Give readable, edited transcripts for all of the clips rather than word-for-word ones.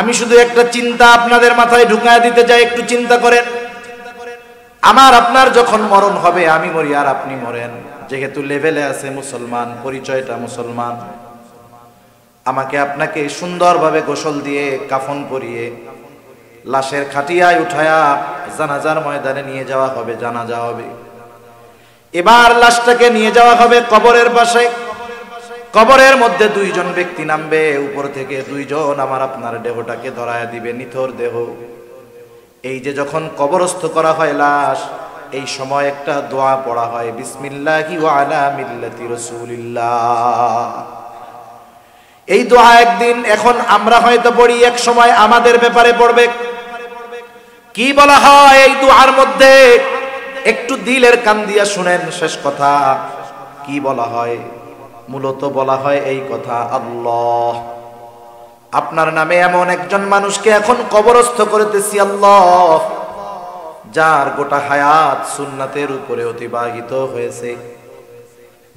আমি শুধু একটা চিন্তা আপনাদের মাথায় ঢুকায় দিতে চাই, একটু চিন্তা করেন। আমার আপনার যখন মরণ হবে, আমি মরি আর আপনি মরেন, যেহেতু লেভেলে আছে মুসলমান, পরিচয়টা মুসলমান, আমাকে আপনাকে সুন্দরভাবে গোসল দিয়ে কাফন পরিয়ে লাশের খাটিয়ায় উঠায়া জানাজার ময়দানে নিয়ে যাওয়া হবে, জানাজা হবে। এবার লাশটাকে নিয়ে যাওয়া হবে কবরের পাশে। কবরের মধ্যে দুইজন ব্যক্তি নামবে, উপর থেকে দুইজন আমার আপনার দেহটাকে ধরায় দিবে, নিথর দেহ। এই যে যখন কবরস্থ করা হয় লাশ, এই সময় একটা দোয়া পড়া হয়, বিসমিল্লাহি ওয়া আলা মিল্লাতি রাসূলিল্লাহ। এই দোয়া একদিন এখন আমরা হয়তো পড়ি, এক সময় আমাদের ব্যাপারে পড়বে। কি বলা হয় এই দোয়ার মধ্যে? একটু দিলের কান দিয়া শুনেন শেষ কথা। কি বলা হয়? মূলত বলা হয় এই কথা, আল্লাহ, আপনার নামে এমন একজন মানুষকে এখন কবরস্থ করতেছি আল্লাহ, যার গোটা হায়াত সুন্নাতের উপরে অতিবাহিত হয়েছে।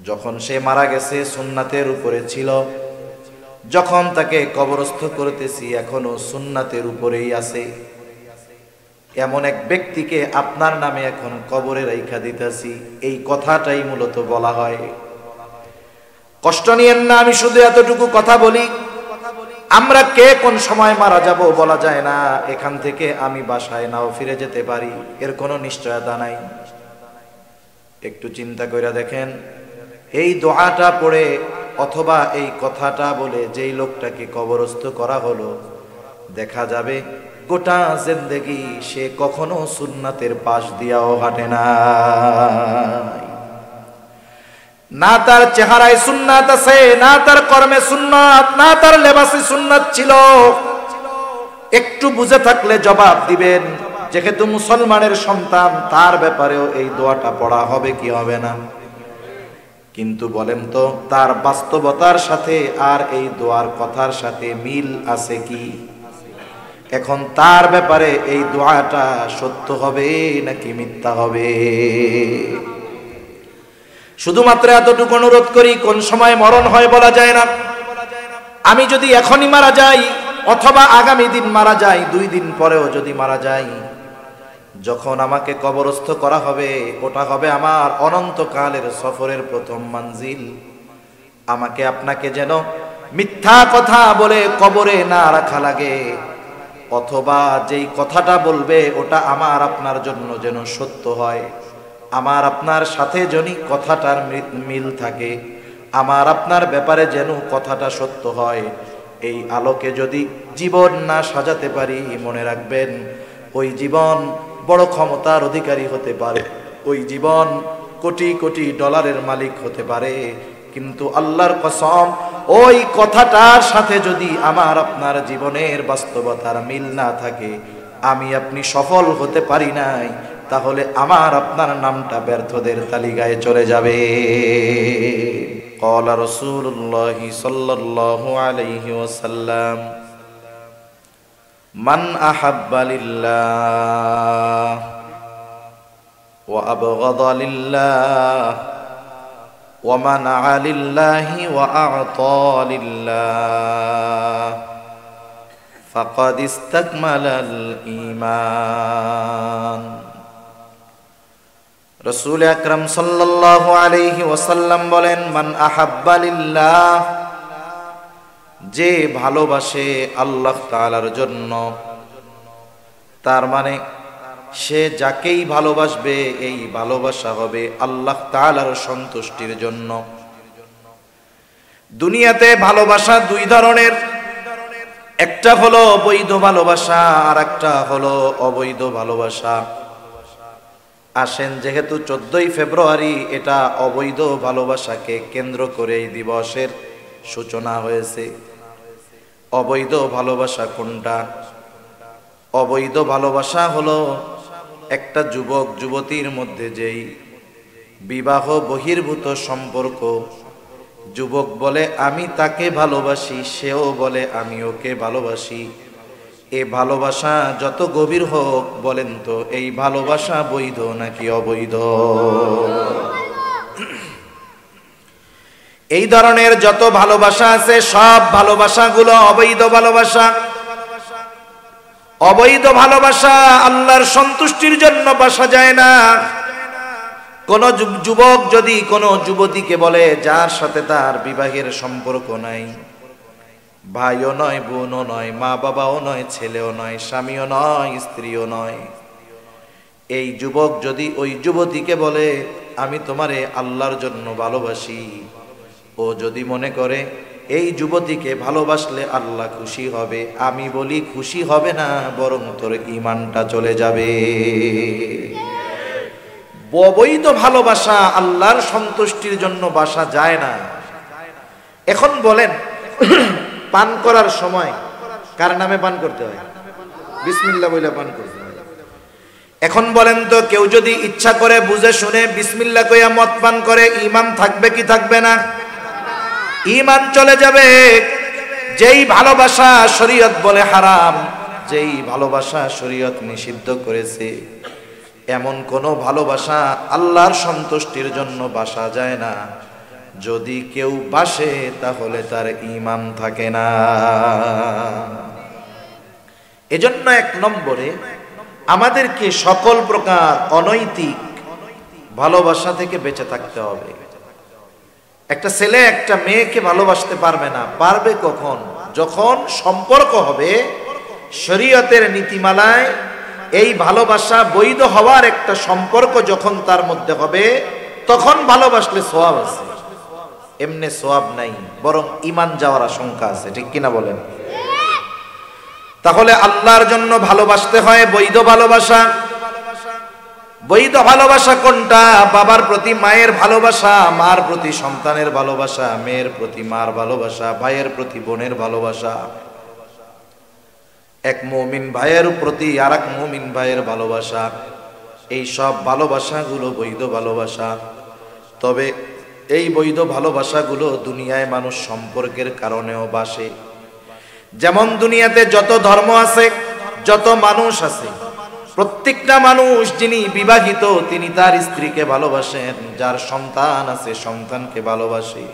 যখন সে মারা গেছে সুন্নাতের উপরে ছিল, যখন তাকে কবরস্থ করতেছি এখনো সুন্নাতের উপরেই আছে। এমন এক ব্যক্তিকে আপনার নামে এখন কবরে রাইখা দিতেছি, এই কথাটাই মূলত বলা হয়। কষ্ট নিয়েন না, আমি শুধু এতটুকু কথা বলি, আমরা কে কোন সময় মারা যাব বলা যায় না। এখান থেকে আমি বাসায় নাও ফিরে যেতে পারি, এর কোনো নিশ্চয়তা নাই। একটু চিন্তা করে দেখেন, এই দোয়াটা পড়ে অথবা এই কথাটা বলে যেই লোকটাকে কবরস্থ করা হলো, দেখা যাবে গোটা জিন্দেগি সে কখনো সুন্নাতের পাশ দিয়াও হাঁটে না। না তার চেহারায় সুন্নাত আছে, না তার কর্মে সুন্নাত, না তার লেবাসে সুন্নাত ছিল। একটু বুঝে থাকলে জবাব দিবেন, যেহেতু মুসলমানের সন্তান, তার ব্যাপারেও এই দোয়াটা পড়া হবে কি হবে না? কিন্তু বলেন তো, তার বাস্তবতার সাথে আর এই দোয়ার কথার সাথে মিল আছে কি? এখন তার ব্যাপারে এই দোয়াটা সত্য হবে নাকি মিথ্যা হবে? শুধুমাত্র এতটুকু অনুরোধ করি, কোন সময় মরণ হয় বলা যায় না। আমি যদি এখনই মারা যাই অথবা আগামী দিন মারা যাই, 2 দিন পরেও যদি মারা যাই, যখন আমাকে কবরস্থ করা হবে, ওটা হবে আমার অনন্তকালের সফরের প্রথম মঞ্জিল। আমাকে আপনাকে যেন মিথ্যা কথা বলে কবরে না রাখা লাগে, অথবা যেই কথাটা বলবে ওটা আমার আপনার জন্য যেন সত্য হয়, আমার আপনার সাথে যদি কথাটার মিল থাকে, আমার আপনার ব্যাপারে যেন কথাটা সত্য হয়। এই আলোকে যদি জীবন না সাজাতে পারি, মনে রাখবেন ওই জীবন বড় ক্ষমতার অধিকারী হতে পারে, ওই জীবন কোটি কোটি ডলারের মালিক হতে পারে, কিন্তু আল্লাহর কসম ওই কথাটার সাথে যদি আমার আপনার জীবনের বাস্তবতার মিল না থাকে, আমি আপনি সফল হতে পারি নাই, তাহলে আমার আপনার নামটা ব্যর্থদের তালিকায় চলে যাবে। ক্বালা রাসূলুল্লাহ সাল্লাল্লাহু আলাইহি ওয়াসাল্লাম, মান আহাব্বা লিল্লাহ ওয়া আবগাদা লিল্লাহ ওয়া মানআ লিল্লাহি ওয়া আ'তা লিল্লাহ ফাকাদ ইসতাকমালাল ঈমান। রাসূল আকরাম সাল্লাল্লাহু আলাইহি ওয়াসাল্লাম বলেন, মান আহাব্বা লিল্লাহ, যে ভালোবাসে আল্লাহ তাআলার জন্য, তার মানে সে যাকেই ভালোবাসবে এই ভালোবাসা হবে আল্লাহ তাআলার সন্তুষ্টির জন্য। দুনিয়াতে ভালোবাসা 2 ধরনের, একটা হলো বৈধ ভালোবাসা আর একটা হলো অবৈধ ভালোবাসা। আসেন, যেহেতু 14ই ফেব্রুয়ারি, এটা অবৈধ ভালোবাসাকে কেন্দ্র করে এই দিবসের সূচনা হয়েছে। অবৈধ ভালোবাসা কোনটা? অবৈধ ভালোবাসা হলো একটা যুবক যুবতীর মধ্যে যেই বিবাহ বহির্ভূত সম্পর্ক, যুবক বলে আমি তাকে ভালোবাসি, সেও বলে আমি ওকে ভালোবাসি। এই ভালোবাসা যত গভীর হোক, বলেন তো এই ভালোবাসা বৈধ নাকি অবৈধ? এই ধরনের যত ভালোবাসা আছে সব ভালোবাসাগুলো অবৈধ ভালোবাসা। অবৈধ ভালোবাসা আল্লাহর সন্তুষ্টির জন্য বাসা যায় না। কোন যুবক যদি কোনো যুবতীকে বলে যার সাথে তার বিবাহের সম্পর্ক নাই, ভাইও নয়, বোনও নয়, মা বাবাও নয়, ছেলেও নয়, স্বামীও নয়, স্ত্রীও নয়, এই যুবক যদি ওই যুবতীকে বলে আমি তোমারে আল্লাহর জন্য ভালোবাসি, ও যদি মনে করে এই যুবতীকে ভালোবাসলে আল্লাহ খুশি হবে, আমি বলি খুশি হবে না, বরং তোর ঈমানটা চলে যাবে। অবৈধ ভালোবাসা আল্লাহর সন্তুষ্টির জন্য বাসা যায় না। এখন বলেন, পান করার সময় কার নামে পান করতে হয়? বিসমিল্লাহ বলে পান করতে হয়। এখন বলেন তো, কেউ যদি ইচ্ছা করে বুঝে শুনে বিসমিল্লাহ কইয়া মদ পান করে, ঈমান থাকবে কি থাকবে না? ঈমান চলে যাবে। যেই ভালোবাসা শরীয়ত বলে হারাম, যেই ভালোবাসা শরীয়ত নিষিদ্ধ করেছে, এমন কোন ভালোবাসা আল্লাহর সন্তুষ্টির জন্য বাসা যায় না। যদি কেউ বাসে তাহলে তার ঈমান থাকে না। এজন্য এক নম্বরে আমাদেরকে সকল প্রকার অনৈতিক ভালোবাসা থেকে বেঁচে থাকতে হবে। একটা ছেলে একটা মেয়েকে ভালোবাসতে পারবে না। পারবে কখন? যখন সম্পর্ক হবে শরীয়তের নীতিমালায়, এই ভালোবাসা বৈধ হওয়ার একটা সম্পর্ক যখন তার মধ্যে হবে, তখন ভালোবাসলে সওয়াব আছে। এমনি সওয়াব নাই, বরং ঈমান যাওয়ার আশঙ্কা আছে। ঠিক কিনা বলেন? তাহলে আল্লাহর জন্য ভালোবাসতে হয় বৈধ ভালোবাসা। বৈধ ভালোবাসা কোনটা? বাবার প্রতি মায়ের ভালোবাসা, মার প্রতি সন্তানের ভালোবাসা, মেয়ের প্রতি মার ভালোবাসা, ভাইয়ের প্রতি বোনের ভালোবাসা, এক মুমিন ভাইয়ের প্রতি আরেক মুমিন ভাইয়ের ভালোবাসা। এই সব ভালোবাসাগুলো বৈধ ভালোবাসা। তবে এই বৈধ ভালোবাসাগুলো দুনিয়ায় মানুষ সম্পর্কের কারণেও বাসে। যেমন দুনিয়াতে যত ধর্ম আছে, যত মানুষ আছে, প্রত্যেকটা মানুষ যিনি বিবাহিত তিনি তার স্ত্রীকে ভালোবাসেন, যার সন্তান আছে সন্তানকে ভালোবাসে।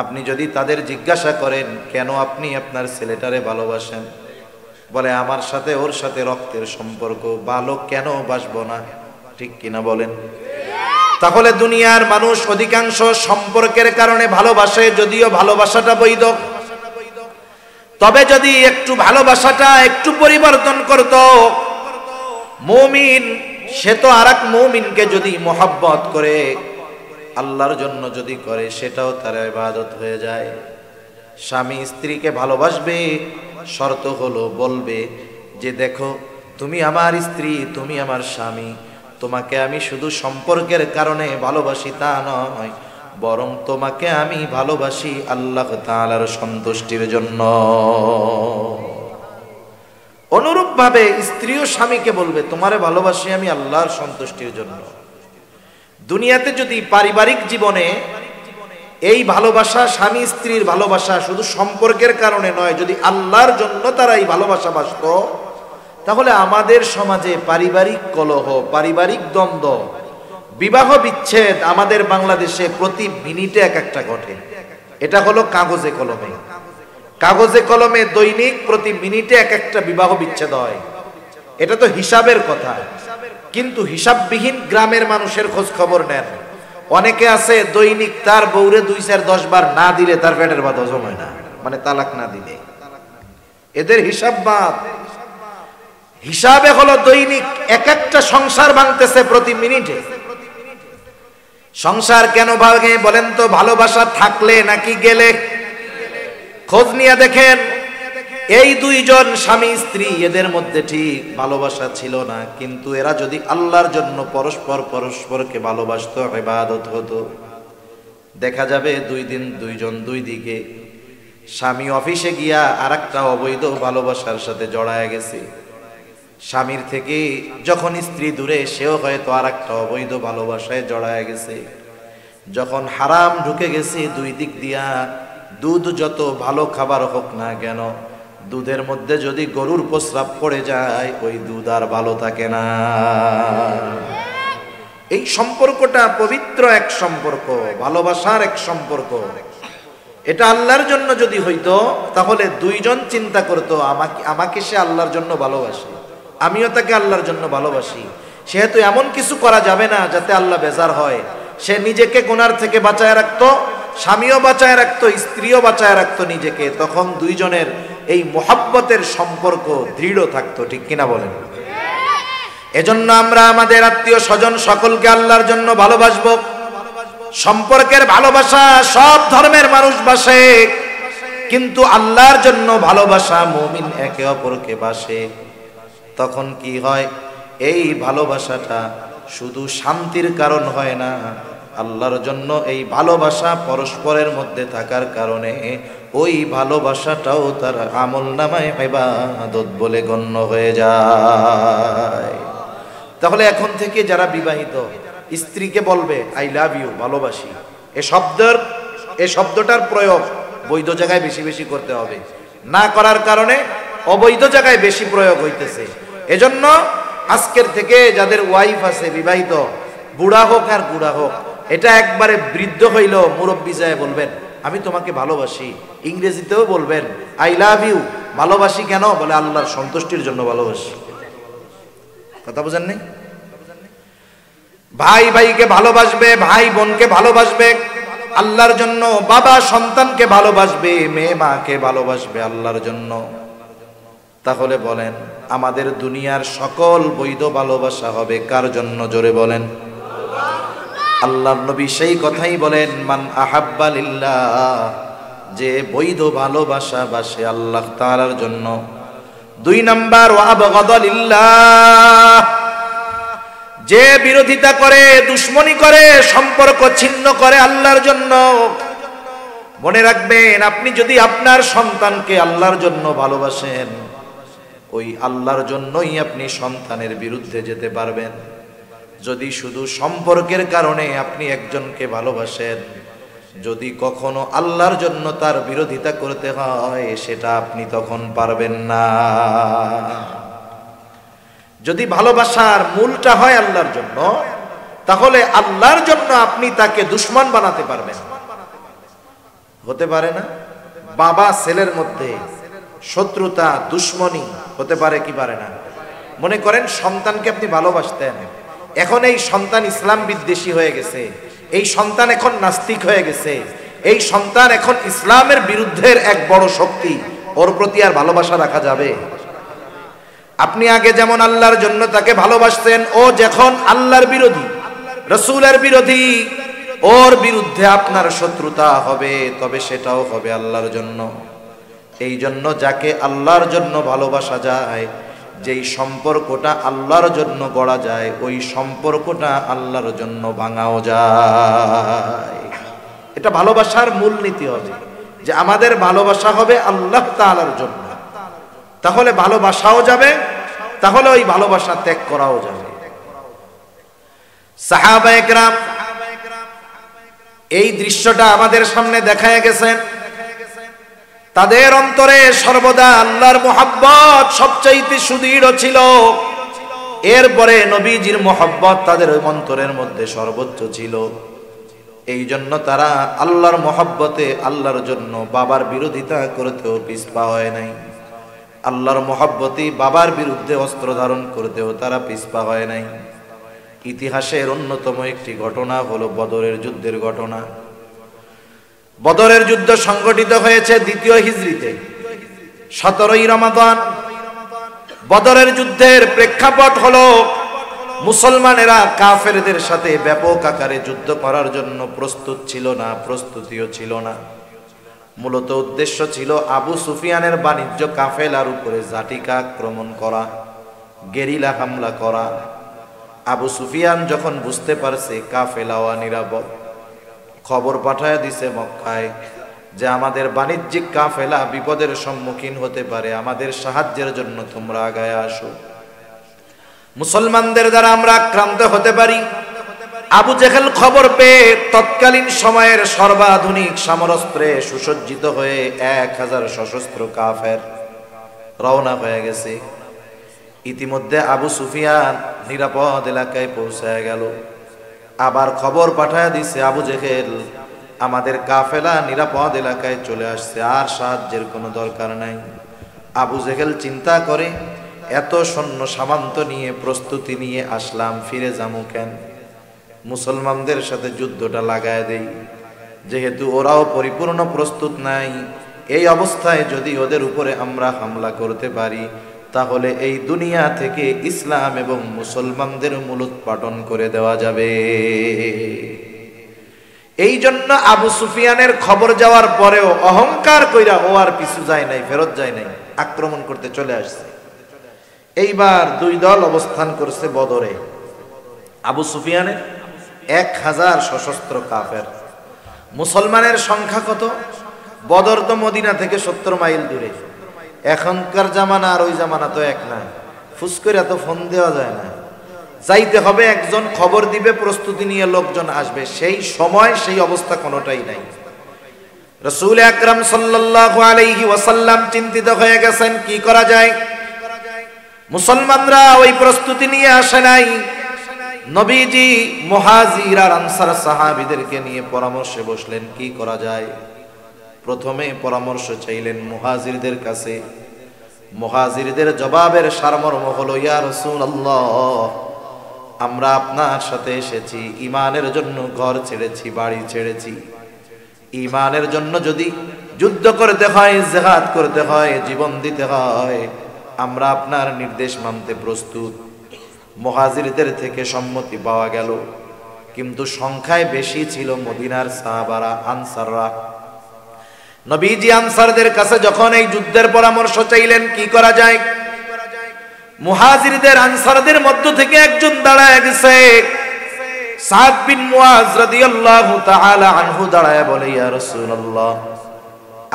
আপনি যদি তাদের জিজ্ঞাসা করেন কেন আপনি আপনার ছেলেটারে ভালোবাসেন, বলে আমার সাথে ওর সাথে রক্তের সম্পর্ক, ভালো কেন বাসবো না? ঠিক কিনা বলেন? তাহলে দুনিয়ার মানুষ অধিকাংশ সম্পর্কের কারণে ভালোবাসে, যদিও ভালোবাসাটা বৈধ। তবে যদি একটু ভালোবাসাটা একটু পরিবর্তন করত, মুমিন সে তো আরেক মুমিনকে যদি মোহাব্বত করে আল্লাহর জন্য যদি করে, সেটাও তার ইবাদত হয়ে যায়। স্বামী স্ত্রীকে ভালোবাসবে, শর্ত হলো বলবে যে দেখো তুমি আমার স্ত্রী, তুমি আমার স্বামী, তোমাকে আমি শুধু সম্পর্কের কারণে ভালোবাসি তা নয়, বরং তোমাকে আমি ভালোবাসি আল্লাহ তাআলার সন্তুষ্টির জন্য। অনুরূপ ভাবে স্ত্রীও স্বামীকে বলবে তোমারে ভালোবাসি আমি আল্লাহর সন্তুষ্টির জন্য। দুনিয়াতে যদি পারিবারিক জীবনে এই ভালোবাসা, স্বামী স্ত্রীর ভালোবাসা শুধু সম্পর্কের কারণে নয়, যদি আল্লাহর জন্য তারা এই ভালোবাসা বাসত, তাহলে আমাদের সমাজে পারিবারিক কলহ, পারিবারিক দ্বন্দ্ব, বিবাহ বিচ্ছেদ আমাদের বাংলাদেশে প্রতি মিনিটে এক একটা ঘটে। এটা হলো কাগজে কলমে। কাগজে কলমে দৈনিক প্রতি মিনিটে এক একটা বিবাহ বিচ্ছেদ হয়। এটা তো হিসাবের কথা, কিন্তু হিসাববিহীন গ্রামের মানুষের খোঁজ খবর নেন। অনেকে আছে দৈনিক তার বউরে 2-4-10 বার না দিলে তার পেটের ভাত হজম হয় না, মানে তালাক না দিলে। এদের হিসাব বাদ। হিসাবে হলো দৈনিক এক একটা সংসার ভাঙতেছে প্রতি মিনিটে। সংসার কেন ভাঙে বলেন তো? ভালোবাসা থাকলে নাকি গেলে? খোঁজ নিয়ে দেখেন, এই দুইজন স্বামী স্ত্রী এদের মধ্যে ঠিক ভালোবাসা ছিল না, কিন্তু এরা যদি আল্লাহর জন্য পরস্পর পরস্পরকে ভালোবাসতো, ইবাদত হতো, দেখা যাবে 2 দিন দুইজন দুই দিকে। স্বামী অফিসে গিয়া আরেকটা অবৈধ ভালোবাসার সাথে জড়ায় গেছে, স্বামীর থেকে যখন স্ত্রী দূরে, সেও হয়তো আরেকটা অবৈধ ভালোবাসায় জড়ায় গেছে। যখন হারাম ঢুকে গেছে দুই দিক দিয়া, দুধ যত ভালো খাবার হোক না কেন, দুধের মধ্যে যদি গরুর প্রস্রাব পড়ে যায়, ওই দুধ আর ভালো থাকে না। এই সম্পর্কটা পবিত্র এক সম্পর্ক, ভালোবাসার এক সম্পর্ক। এটা আল্লাহর জন্য যদি হইতো তাহলে দুইজন চিন্তা করতো আমাকে সে আল্লাহর জন্য ভালোবাসে, আমিও তাকে আল্লাহর জন্য ভালোবাসি, সেহেতু এমন কিছু করা যাবে না যাতে আল্লাহ বেজার হয়। সে নিজেকে গুনার থেকে বাঁচায় রাখতো, স্বামীও বাঁচায় রাখতো, স্ত্রীও বাঁচায় রাখতো নিজেকে। তখন দুইজনের এই মোহাব্বতের সম্পর্ক দৃঢ় থাকতো, ঠিক কিনা বলেন? এজন্য আমরা আমাদের আত্মীয় স্বজন সকলকে আল্লাহর জন্য ভালোবাসবো। সম্পর্কের ভালোবাসা সব ধর্মের মানুষ বাসে, কিন্তু আল্লাহর জন্য ভালোবাসা মুমিন একে অপরকে বাসে। তখন কি হয়? এই ভালোবাসাটা শুধু শান্তির কারণ হয় না, আল্লাহর জন্য এই ভালোবাসা পরস্পরের মধ্যে থাকার কারণে ওই ভালোবাসাটাও তার আমলনামায় ইবাদত বলে গণ্য হয়ে যায়। তাহলে এখন থেকে যারা বিবাহিত স্ত্রীকে বলবে আই লাভ ইউ, ভালোবাসি, এই শব্দটার প্রয়োগ বৈধ জায়গায় বেশি বেশি করতে হবে। না করার কারণে অবৈধ জায়গায় বেশি প্রয়োগ হইতেছে। এজন্য আজকের থেকে যাদের ওয়াইফ আছে বিবাহিত, বুড়া হোক আর বুড়া হোক, এটা একবারে বৃদ্ধ হইল মুরব্বি যায় বলবেন আমি তোমাকে ভালোবাসি। ইংরেজিতেও বলবেন আই লাভ ইউ। ভালোবাসি কেন? বলে আল্লাহর সন্তুষ্টির জন্য ভালোবাসি। কথা বুঝেন নাই? ভাই ভাইকে ভালোবাসবে, ভাই বোনকে ভালোবাসবে আল্লাহর জন্য, বাবা সন্তানকে ভালোবাসবে, মেয়ে মাকে ভালোবাসবে আল্লাহর জন্য। তাহলে বলেন আমাদের দুনিয়ার সকল বৈধ ভালোবাসা হবে কার জন্য? জোরে বলেন। আল্লাহর নবী সেই কথাই বলেন, মান আহাব্বা লিল্লাহ, যে বৈধ ভালোবাসা বাসে আল্লাহ তাআলার জন্য। 2 নাম্বার ওয়া আবগাদা লিল্লাহ, যে বিরোধিতা করে, দুশ্মনী করে, সম্পর্ক ছিন্ন করে আল্লাহর জন্য। মনে রাখবেন, আপনি যদি আপনার সন্তানকে আল্লাহর জন্য ভালোবাসেন, ওই আল্লাহর জন্যই আপনি সন্তানের বিরুদ্ধে যেতে পারবেন। যদি শুধু সম্পর্কের কারণে আপনি একজনকে ভালোবাসেন, যদি কখনো আল্লাহর জন্য তার বিরোধিতা করতে হয়, সেটা আপনি তখন পারবেন না। যদি ভালোবাসার মূলটা হয় আল্লাহর জন্য, তাহলে আল্লাহর জন্য আপনি তাকে দুশমন বানাতে পারবেন। হতে পারে না? বাবা ছেলের মধ্যে শত্রুতা, দুশমনি হতে পারে কি পারে না? মনে করেন সন্তানকে আপনি ভালোবাসতেন, এখন এই সন্তান ইসলাম বিদ্বেষী হয়ে গেছে, এই সন্তান এখন নাস্তিক হয়ে গেছে, এই সন্তান এখন ইসলামের বিরুদ্ধের এক বড় শক্তি, ওর প্রতি আর ভালোবাসা রাখা যাবে? আপনি আগে যেমন আল্লাহর জন্য তাকে ভালোবাসতেন, ও যখন আল্লাহর বিরোধী, রাসূলের বিরোধী, ওর বিরুদ্ধে আপনার শত্রুতা হবে, তবে সেটাও হবে আল্লাহর জন্য। এই জন্য যাকে আল্লাহর জন্য ভালোবাসা যায়, যেই সম্পর্কটা আল্লাহর জন্য গড়া যায়, ওই সম্পর্কটা আল্লাহর জন্য ভাঙাও যায়। এটা ভালোবাসার মূলনীতি হবে যে আমাদের ভালোবাসা হবে আল্লাহ তাআলার জন্য। তাহলে ভালোবাসাও যাবে, তাহলে ওই ভালোবাসা ত্যাগ করাও যাবে। সাহাবায়ে কেরাম এই দৃশ্যটা আমাদের সামনে দেখায় গেছেন। তাদের অন্তরে সর্বদা আল্লাহর মুহাব্বত সবচাইতে সুদৃঢ় ছিল। এরপরে নবীজির মুহাব্বত তাদের অন্তরের মধ্যে সর্বোচ্চ ছিল। এই জন্য তারা আল্লাহর মুহাব্বতে আল্লাহর জন্য বাবার বিরোধিতা করতেও পিছপা হয় নাই। আল্লাহর মুহাব্বতে বাবার বিরুদ্ধে অস্ত্র ধারণ করতেও তারা পিছপা হয় নাই। ইতিহাসের অন্যতম একটি ঘটনা হলো বদরের যুদ্ধের ঘটনা। বদরের যুদ্ধ সংগঠিত হয়েছে 2য় হিজরিতে, 17ই রমাদান। বদরের যুদ্ধের প্রেক্ষাপট হলো মুসলমানেরা কাফেরদের সাথে ব্যাপক আকারে যুদ্ধ করার জন্য প্রস্তুত ছিল না, প্রস্তুতিও ছিল না। মূলত উদ্দেশ্য ছিল আবু সুফিয়ানের বাণিজ্য কাফেলার উপরে জাটিকা আক্রমণ করা, গেরিলা হামলা করা। আবু সুফিয়ান যখন বুঝতে পারছে কাফেলাওয়া নিরাপদ, খবর পাঠায় দিছে মক্কায় যে আমাদের বাণিজ্যিক কাফেলা বিপদের সম্মুখীন হতে পারে, আমাদের সাহায্যের জন্য তোমরা আগায় আসো, মুসলমানদের দ্বারা আমরা আক্রান্ত হতে পারি। আবু জেহেল খবর পেয়ে তৎকালীন সময়ের সর্বাধুনিক সমরাস্ত্রে সুসজ্জিত হয়ে 1000 সশস্ত্র কাফের রওনা হয়ে গেছে। ইতিমধ্যে আবু সুফিয়ান নিরাপদ এলাকায় পৌঁছায় গেল। আবার খবর পাঠায় দিছে আবু জেহেল আমাদের কাফেলা নিরাপদ এলাকায় চলে আসছে, আর সাহায্যের কোনো দরকার নাই। আবু জেহেল চিন্তা করে, এত সৈন্য সামন্ত নিয়ে প্রস্তুতি নিয়ে আসলাম, ফিরে যাবো কেন? মুসলমানদের সাথে যুদ্ধটা লাগায় দেই, যেহেতু ওরাও পরিপূর্ণ প্রস্তুত নাই। এই অবস্থায় যদি ওদের উপরে আমরা হামলা করতে পারি, তাহলে এই দুনিয়া থেকে ইসলাম এবং মুসলমানদের মূলোৎপাটন করে দেওয়া যাবে। এই জন্য আবু সুফিয়ানের খবর যাওয়ার পরেও অহংকার কইরা ও আর পিছু যায় নাই, ফেরত যায় নাই, আক্রমণ করতে চলে আসছে। এইবার দুই দল অবস্থান করছে বদরে। আবু সুফিয়ানের 1000 সশস্ত্র কাফের, মুসলমানের সংখ্যা কত? বদর তো মদিনা থেকে 70 মাইল দূরে। এখনকার জামানা আর ওই জামানা তো এক না, ফুস করে তো ফোন দেওয়া যায় না, যাইতে হবে, একজন খবর দিবে, প্রস্তুতি নিয়ে লোকজন আসবে। সেই সময় সেই অবস্থা কোনোটাই নাই। রাসূল আকরাম সাল্লাল্লাহু আলাইহি ওয়াসাল্লাম চিন্তিত হয়ে গেছেন, কি করা যায়? মুসলমানরা ওই প্রস্তুতি নিয়ে আসে নাই। নবীজি মুহাজির আর আনসার সাহাবীদেরকে নিয়ে পরামর্শে বসলেন, কি করা যায়? প্রথমে পরামর্শ চাইলেন মুহাজিরদের কাছে। মুহাজিরদের জবাবের সারমর্ম হলো, ইয়া রাসূলুল্লাহ, আমরা আপনার সাথে এসেছি, ঈমানের জন্য ঘর ছেড়েছি, বাড়ি ছেড়েছি। ঈমানের জন্য যদি যুদ্ধ করতে হয়, জিহাদ করতে হয়, জীবন দিতে হয়, আমরা আপনার নির্দেশ মানতে প্রস্তুত। মুহাজিরদের থেকে সম্মতি পাওয়া গেল, কিন্তু সংখ্যায় বেশি ছিল মদিনার সাহাবারা, আনসাররা। নবীজি আনসারদের কাছে যখন এই যুদ্ধের পরামর্শ চাইলেন, কি করা যায়? মুহাজিরদের আনসারদের মধ্য থেকে একজন দাঁড়ায় গেছে, সাদ বিন মুআজ রাদিয়াল্লাহু তাআলা আনহু দাঁড়ায় বলে, ইয়া রাসূলুল্লাহ,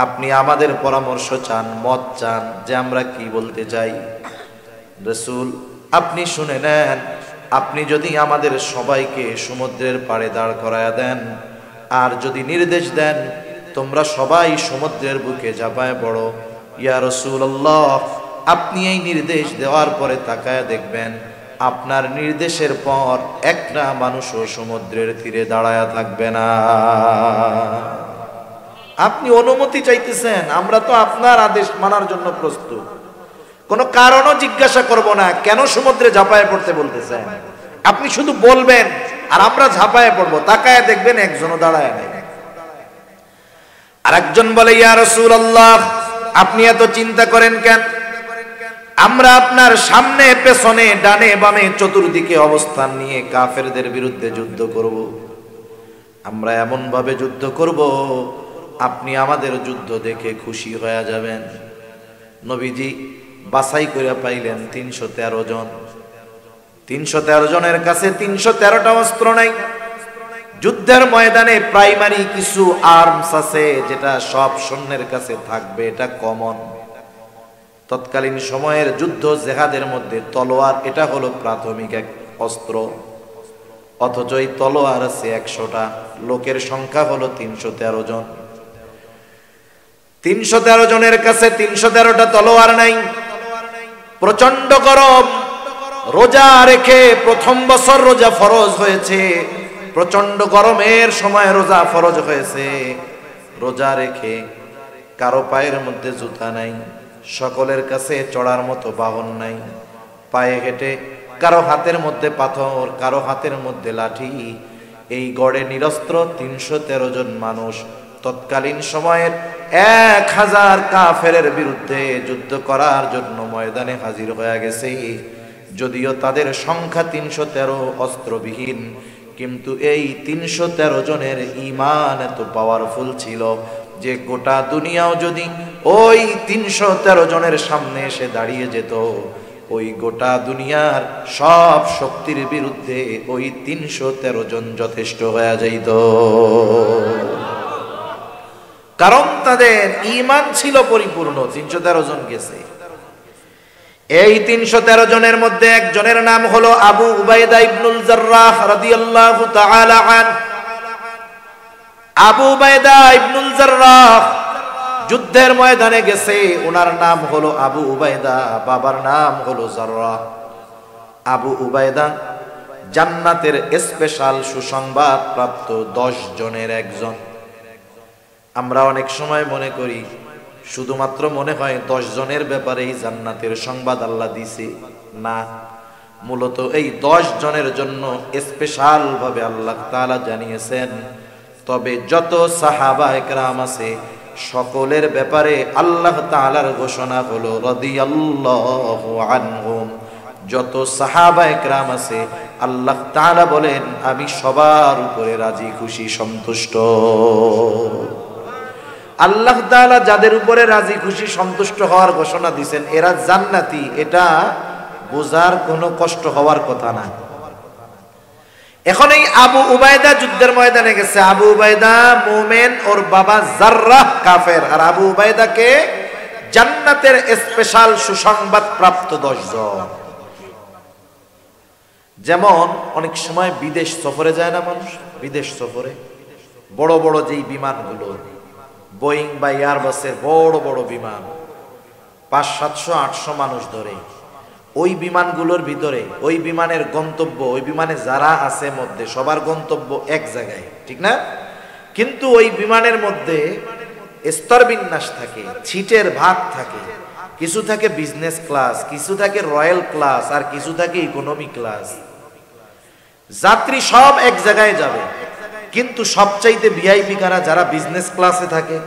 আপনি আমাদের পরামর্শ চান, মত চান যে আমরা কি বলতে চাই। রাসূল, আপনি শুনে নেন, আপনি যদি আমাদের সবাইকে সমুদ্রের পাড়ে দাঁড় করায়া দেন, আর যদি নির্দেশ দেন তোমরা সবাই সমুদ্রের বুকে ঝাঁপায় পড়ো, ইয়া রাসূলুল্লাহ, আপনি এই নির্দেশ দেওয়ার পরে তাকায় দেখবেন আপনার নির্দেশের পর একটা মানুষও সমুদ্রের তীরে দাঁড়ায়া থাকবে না। আপনি অনুমতি চাইতেছেন, আমরা তো আপনার আদেশ মানার জন্য প্রস্তুত, কোনো কারণও জিজ্ঞাসা করব না, কেন সমুদ্রে ঝাঁপায় পড়তে বলতেছেন? আপনি শুধু বলবেন আর আমরা ঝাঁপায় পড়বো, তাকায় দেখবেন একজনও দাঁড়ায় নাই। আর একজন বলে, ইয়া রাসূলুল্লাহ, আপনি এত চিন্তা করেন কেন? আমরা আপনার সামনে, পেছনে, ডানে বামে, চতুর্দিকে অবস্থান নিয়ে কাফেরদের বিরুদ্ধে যুদ্ধ করব। আমরা এমন ভাবে যুদ্ধ করব, আপনি আমাদের যুদ্ধ দেখে খুশি হয়ে যাবেন। নবীজি বাছাই করে পাইলেন 313 জন। 313 জনের কাছে 313টা অস্ত্র নাই। যুদ্ধের ময়দানে প্রাইমারি কিছু আর্মস আছে, যেটা সব সৈন্যের কাছে থাকবে, এটা কমন। তৎকালীন সময়ের যুদ্ধ জেহাদের মধ্যে তলোয়ার, এটা হলো প্রাথমিক এক অস্ত্র। অথচ এই তলোয়ার আছে 100টা, লোকের সংখ্যা হলো 313 জন। 313 জনের কাছে 313টা তলোয়ার নাই। প্রচন্ড গরম, রোজা রেখে, প্রথম বছর রোজা ফরজ হয়েছে, প্রচন্ড গরমের সময় রোজা ফরজ হয়েছে। রোজা রেখে কারো পায়ের মধ্যে জুতা নাই, সকলের কাছে চড়ার মতো বাহন নাই, পায়ে হেঁটে, কারো হাতের মধ্যে পাথর, কারো হাতের মধ্যে লাঠি। এই গড়ে নিরস্ত্র 313 জন মানুষ তৎকালীন সময়ের 1000 কাফেরের বিরুদ্ধে যুদ্ধ করার জন্য ময়দানে হাজির হয়ে গেছে। যদিও তাদের সংখ্যা 313, অস্ত্রবিহীন, কিন্তু এই 313 জনের ঈমান এত পাওয়ারফুল ছিল যে গোটা দুনিয়াও যদি ওই 313 জনের সামনে এসে দাঁড়িয়ে যেত, ওই গোটা দুনিয়ার সব শক্তির বিরুদ্ধে ওই 313 জন যথেষ্ট হয়ে যাইত। কারণ তাদের ঈমান ছিল পরিপূর্ণ। 313 জন গেছে। এই 313 জনের মধ্যে একজনের নাম হলো আবু উবাইদা ইবনুল জাররাহ রাদিয়াল্লাহু তাআলা আনহু। আবু উবাইদা ইবনুল জাররাহ যুদ্ধের ময়দানে গেছে। ওনার নাম হলো আবু উবাইদা, বাবার নাম হলো জাররাহ। আবু উবাইদা জান্নাতের স্পেশাল সুসংবাদ প্রাপ্ত 10 জনের একজন। আমরা অনেক সময় মনে করি শুধুমাত্র মনে হয় 10 জনের ব্যাপারেই জান্নাতের সংবাদ আল্লাহ দিছে। না, মূলত এই 10 জনের জন্য স্পেশাল ভাবে আল্লাহ তাআলা জানিয়েছেন। তবে যত সাহাবা একরাম আছে সকলের ব্যাপারে আল্লাহ তাআলার ঘোষণা হলো রাদিয়াল্লাহু আনহুম। যত সাহাবা একরাম আছে আল্লাহ তাআলা বলেন আমি সবার উপরে রাজি খুশি সন্তুষ্ট। আল্লাহ তাআলা যাদের উপরে রাজি খুশি সন্তুষ্ট হওয়ার ঘোষণা দিবেন এরা জান্নাতি, এটা বোঝার কোনো কষ্ট হওয়ার কথা না। এখন এই আবু উবাইদা যুদ্ধের ময়দানে গেছে। আবু উবাইদা মুমিন, ওর বাবা জাররাহ কাফের। আর আবু উবাইদাকে জান্নাতের স্পেশাল সুসংবাদ প্রাপ্ত 10 জন। যেমন অনেক সময় বিদেশ সফরে যায় না মানুষ, বিদেশ সফরে বড় বড় যেই বিমানগুলো বোয়িং বা এয়ারবাসের বড় বড় বিমান 500-700-800 মানুষ ধরে, ওই বিমানগুলোর ভিতরে ওই বিমানের গন্তব্য, ওই বিমানে যারা আছে মধ্যে সবার গন্তব্য এক জায়গায়, ঠিক না? কিন্তু ওই বিমানের মধ্যে স্তর বিন্যাস থাকে, সিটের ভাগ থাকে। কিছু থাকে বিজনেস ক্লাস, কিছু থাকে রয়্যাল ক্লাস, আর কিছু থাকে ইকোনমি ক্লাস। যাত্রী সব এক জায়গায় যাবে, কিন্তু সবচাইতে ভিআইপি কারা? যারা বিজনেস ক্লাসে থাকে।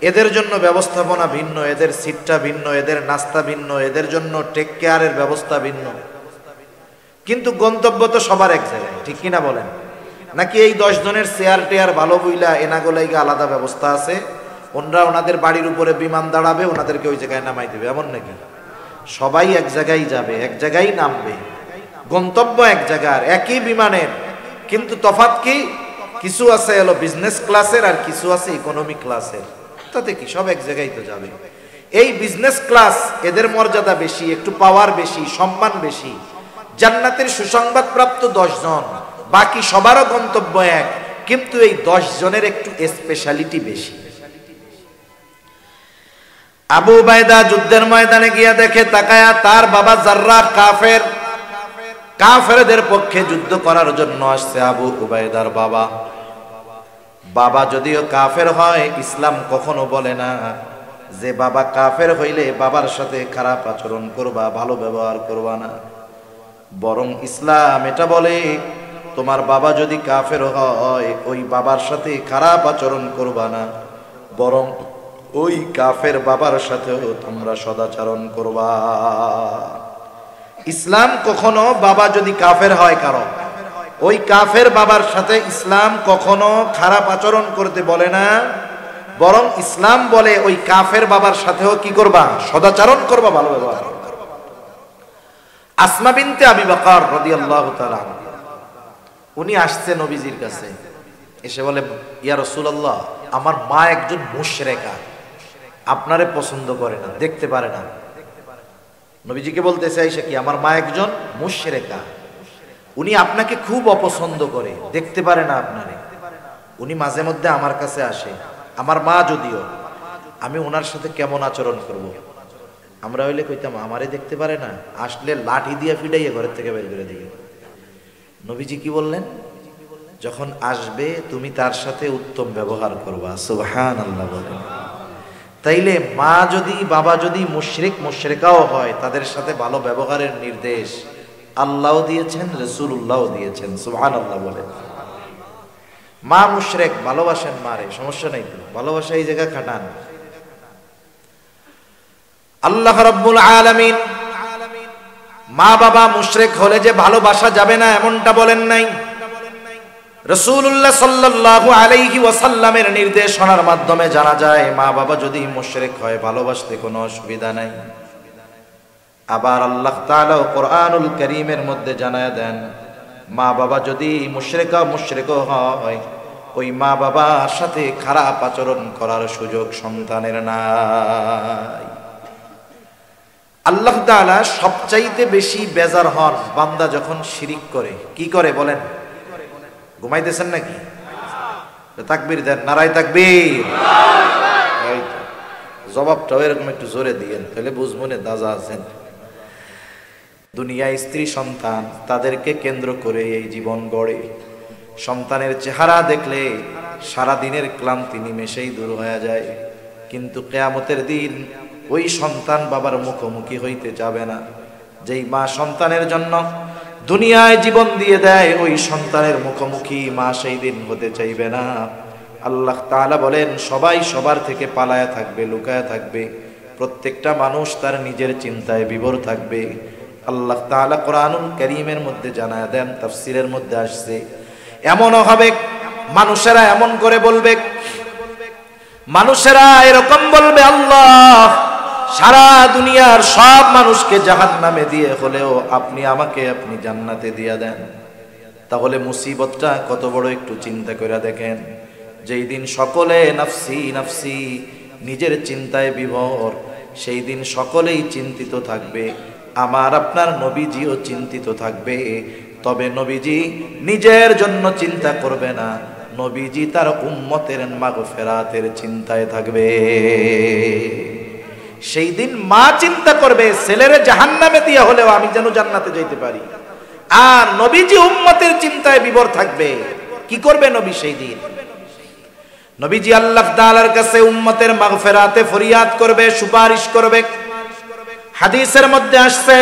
এদের জন্য ব্যবস্থাপনা ভিন্ন, এদের সিটটা ভিন্ন, এদের নাস্তা ভিন্ন, এদের জন্য টেক কেয়ারের ব্যবস্থা ভিন্ন, কিন্তু গন্তব্য তো সবার এক জায়গায়, ঠিক কিনা বলেন? নাকি এই 10 জনের চেয়ার টেয়ার ভালো বইলা এনাগোলাইগা আলাদা ব্যবস্থা আছে, ওনারা ওনাদের বাড়ির উপরে বিমান দাঁড়াবে, ওনাদেরকে ওই জায়গায় নামাই দেবে, এমন নাকি? সবাই এক জায়গায় যাবে, এক জায়গায় নামবে, গন্তব্য এক জায়গার, একই বিমানের, কিন্তু তফাৎ কি? কিছু আছে হলো বিজনেস ক্লাসের আর কিছু আছে ইকোনমি ক্লাসের। তাতে কি, সব এক জায়গায় তো যাবে। এই বিজনেস ক্লাস এদের মর্যাদা বেশি, একটু পাওয়ার বেশি, সম্মান বেশি। জান্নাতের সুসংবাদ প্রাপ্ত 10 জন, বাকি সবারও গন্তব্য এক, কিন্তু এই 10 জনের একটু স্পেশালিটি বেশি। আবু উবাইদা যুদ্ধের ময়দানে গিয়া দেখে তাকায়া তার বাবা জাররাহ কাফের, কাফেরদের পক্ষে যুদ্ধ করার জন্য আসছে আবু উবাইদার বাবা। বাবা যদিও কাফের হয়, ইসলাম কখনো বলে না যে বাবা কাফের হইলে বাবার সাথে খারাপ আচরণ করবা, ভালো ব্যবহার করবা না। বরং ইসলাম এটা বলে তোমার বাবা যদি কাফের হয় ওই বাবার সাথে খারাপ আচরণ করবা না, বরং ওই কাফের বাবার সাথেও তোমরা সদাচরণ করবা। ইসলাম কখনো বাবা যদি কাফের হয় কারো, ওই কাফের বাবার সাথে ইসলাম কখনো খারাপ আচরণ করতে বলে না, বরং ইসলাম বলে ওই কাফের বাবার সাথেও কি করবা? সদাচরণ করবা, ভালো ব্যবহার। আসমা বিনতে আবি বকর রাদিয়াল্লাহু তাআলা উনি আসছে নবীজির কাছে, এসে বলে ইয়া রাসূলুল্লাহ, আমার মা একজন মুশরিকা, আপনারে পছন্দ করে না, দেখতে পারে না। নবীজিকে বলতেছে আয়েশা কি, আমার মা একজন মুশরিকা, উনি আপনাকে খুব অপছন্দ করে, দেখতে পারে না আপনারে। উনি মাঝে মধ্যে আমার কাছে আসে, আমার মা যদিও, আমি ওনার সাথে কেমন আচরণ করব? আমরা হইলে কইতাম আমারে দেখতে পারে না, আসলে লাঠি দিয়ে ফিডাইয়ে ঘরের থেকে বের করে দিবে। নবীজি কি বললেন? যখন আসবে তুমি তার সাথে উত্তম ব্যবহার করবা। সুবহানাল্লাহ বলেন। তাইলে মা যদি বাবা যদি মুশরিক মুশরিকাও হয়, তাদের সাথে ভালো ব্যবহারের নির্দেশ আল্লাহও দিয়েছেন, রাসূলুল্লাহও দিয়েছেন। সুবহানাল্লাহ বলেন। মা মুশরিক, ভালোবাসেন মারে, সমস্যা নাই তো, ভালোবাসা এই জায়গা খাটান। আল্লাহ রাব্বুল আলামিন মা বাবা মুশরিক হলে যে ভালোবাসা যাবে না এমনটা বলেন নাই। রাসূলুল্লাহ সাল্লাল্লাহু আলাইহি ওয়াসাল্লামের নির্দেশনার মাধ্যমে জানা যায় মা বাবা যদি মুশরিক হয় ভালোবাসতে কোনো অসুবিধা নাই। আবার আল্লাহ তাআলা কোরআনুল কারীমের মধ্যে জানায় দেন মা বাবা যদি মুশরিক হয় ওই মা বাবার সাথে খারাপ আচরণ করার সুযোগ সন্তানের নাই। আল্লাহ তাআলা সবচাইতে বেশি বেজার হন বান্দা যখন শিরিক করে। কি করে বলেন? ঘুমাইতেছেন নাকি? তাকবীর দেন, নারায়ে তাকবীর। এই তো জবাবটাও এরকম একটু জোরে দিয়েন, তাহলে বুঝবো না দাজা আছেন। দুনিয়ায় স্ত্রী সন্তান তাদেরকে কেন্দ্র করে এই জীবন গড়ে। সন্তানের চেহারা দেখলে সারা দিনের ক্লান্তি নিমেষেই দূর হয়ে যায়। কিন্তু কিয়ামতের দিন ওই সন্তান বাবার মুখোমুখি হইতে যাবে না। যেই মা সন্তানের জন্য দুনিয়ায় জীবন দিয়ে দেয়, ওই সন্তানের মুখোমুখি মা সেই দিন হতে চাইবে না। আল্লাহ তাআলা বলেন, সবাই সবার থেকে পালায়া থাকবে, লুকায়া থাকবে, প্রত্যেকটা মানুষ তার নিজের চিন্তায় বিভোর থাকবে। আল্লাহ তাআলা কোরআনুল কারীমের মধ্যে জানায় দেন, তাফসীরের মধ্যে আসছে, এমনও হবে মানুষেরা এমন করে বলবে, মানুষেরা এরকম বলবে, আল্লাহ সারা দুনিয়ার সব মানুষকে জাহান্নামে দিয়ে হলেও আপনি আমাকে আপনি জান্নাতে দিয়ে দেন। তাহলে মুসিবতটা কত বড় একটু চিন্তা করে দেখেন। যেই দিন সকলে নাফসি নাফসি নিজের চিন্তায় বিভোর, সেই দিন সকলেই চিন্তিত থাকবে, আমার আপনার নবীজিও চিন্তিত থাকবে। তবে নবীজি নিজের জন্য চিন্তা করবে না, নবীজি তার উম্মতের মাগফিরাতের চিন্তায় থাকবে। সেই দিন মা চিন্তা করবে, ছেলেরে জাহান্নামে দিয়া হলেও আমি যেন জান্নাতে যাইতে পারি, আর নবীজি উম্মতের চিন্তায় বিভোর থাকবে। কি করবে নবী সেই দিন? নবীজি আল্লাহ তাআলার কাছে উম্মতের মাগফিরাতে ফরিয়াদ করবে, সুপারিশ করবে। হাদিসের মধ্যে আসছে,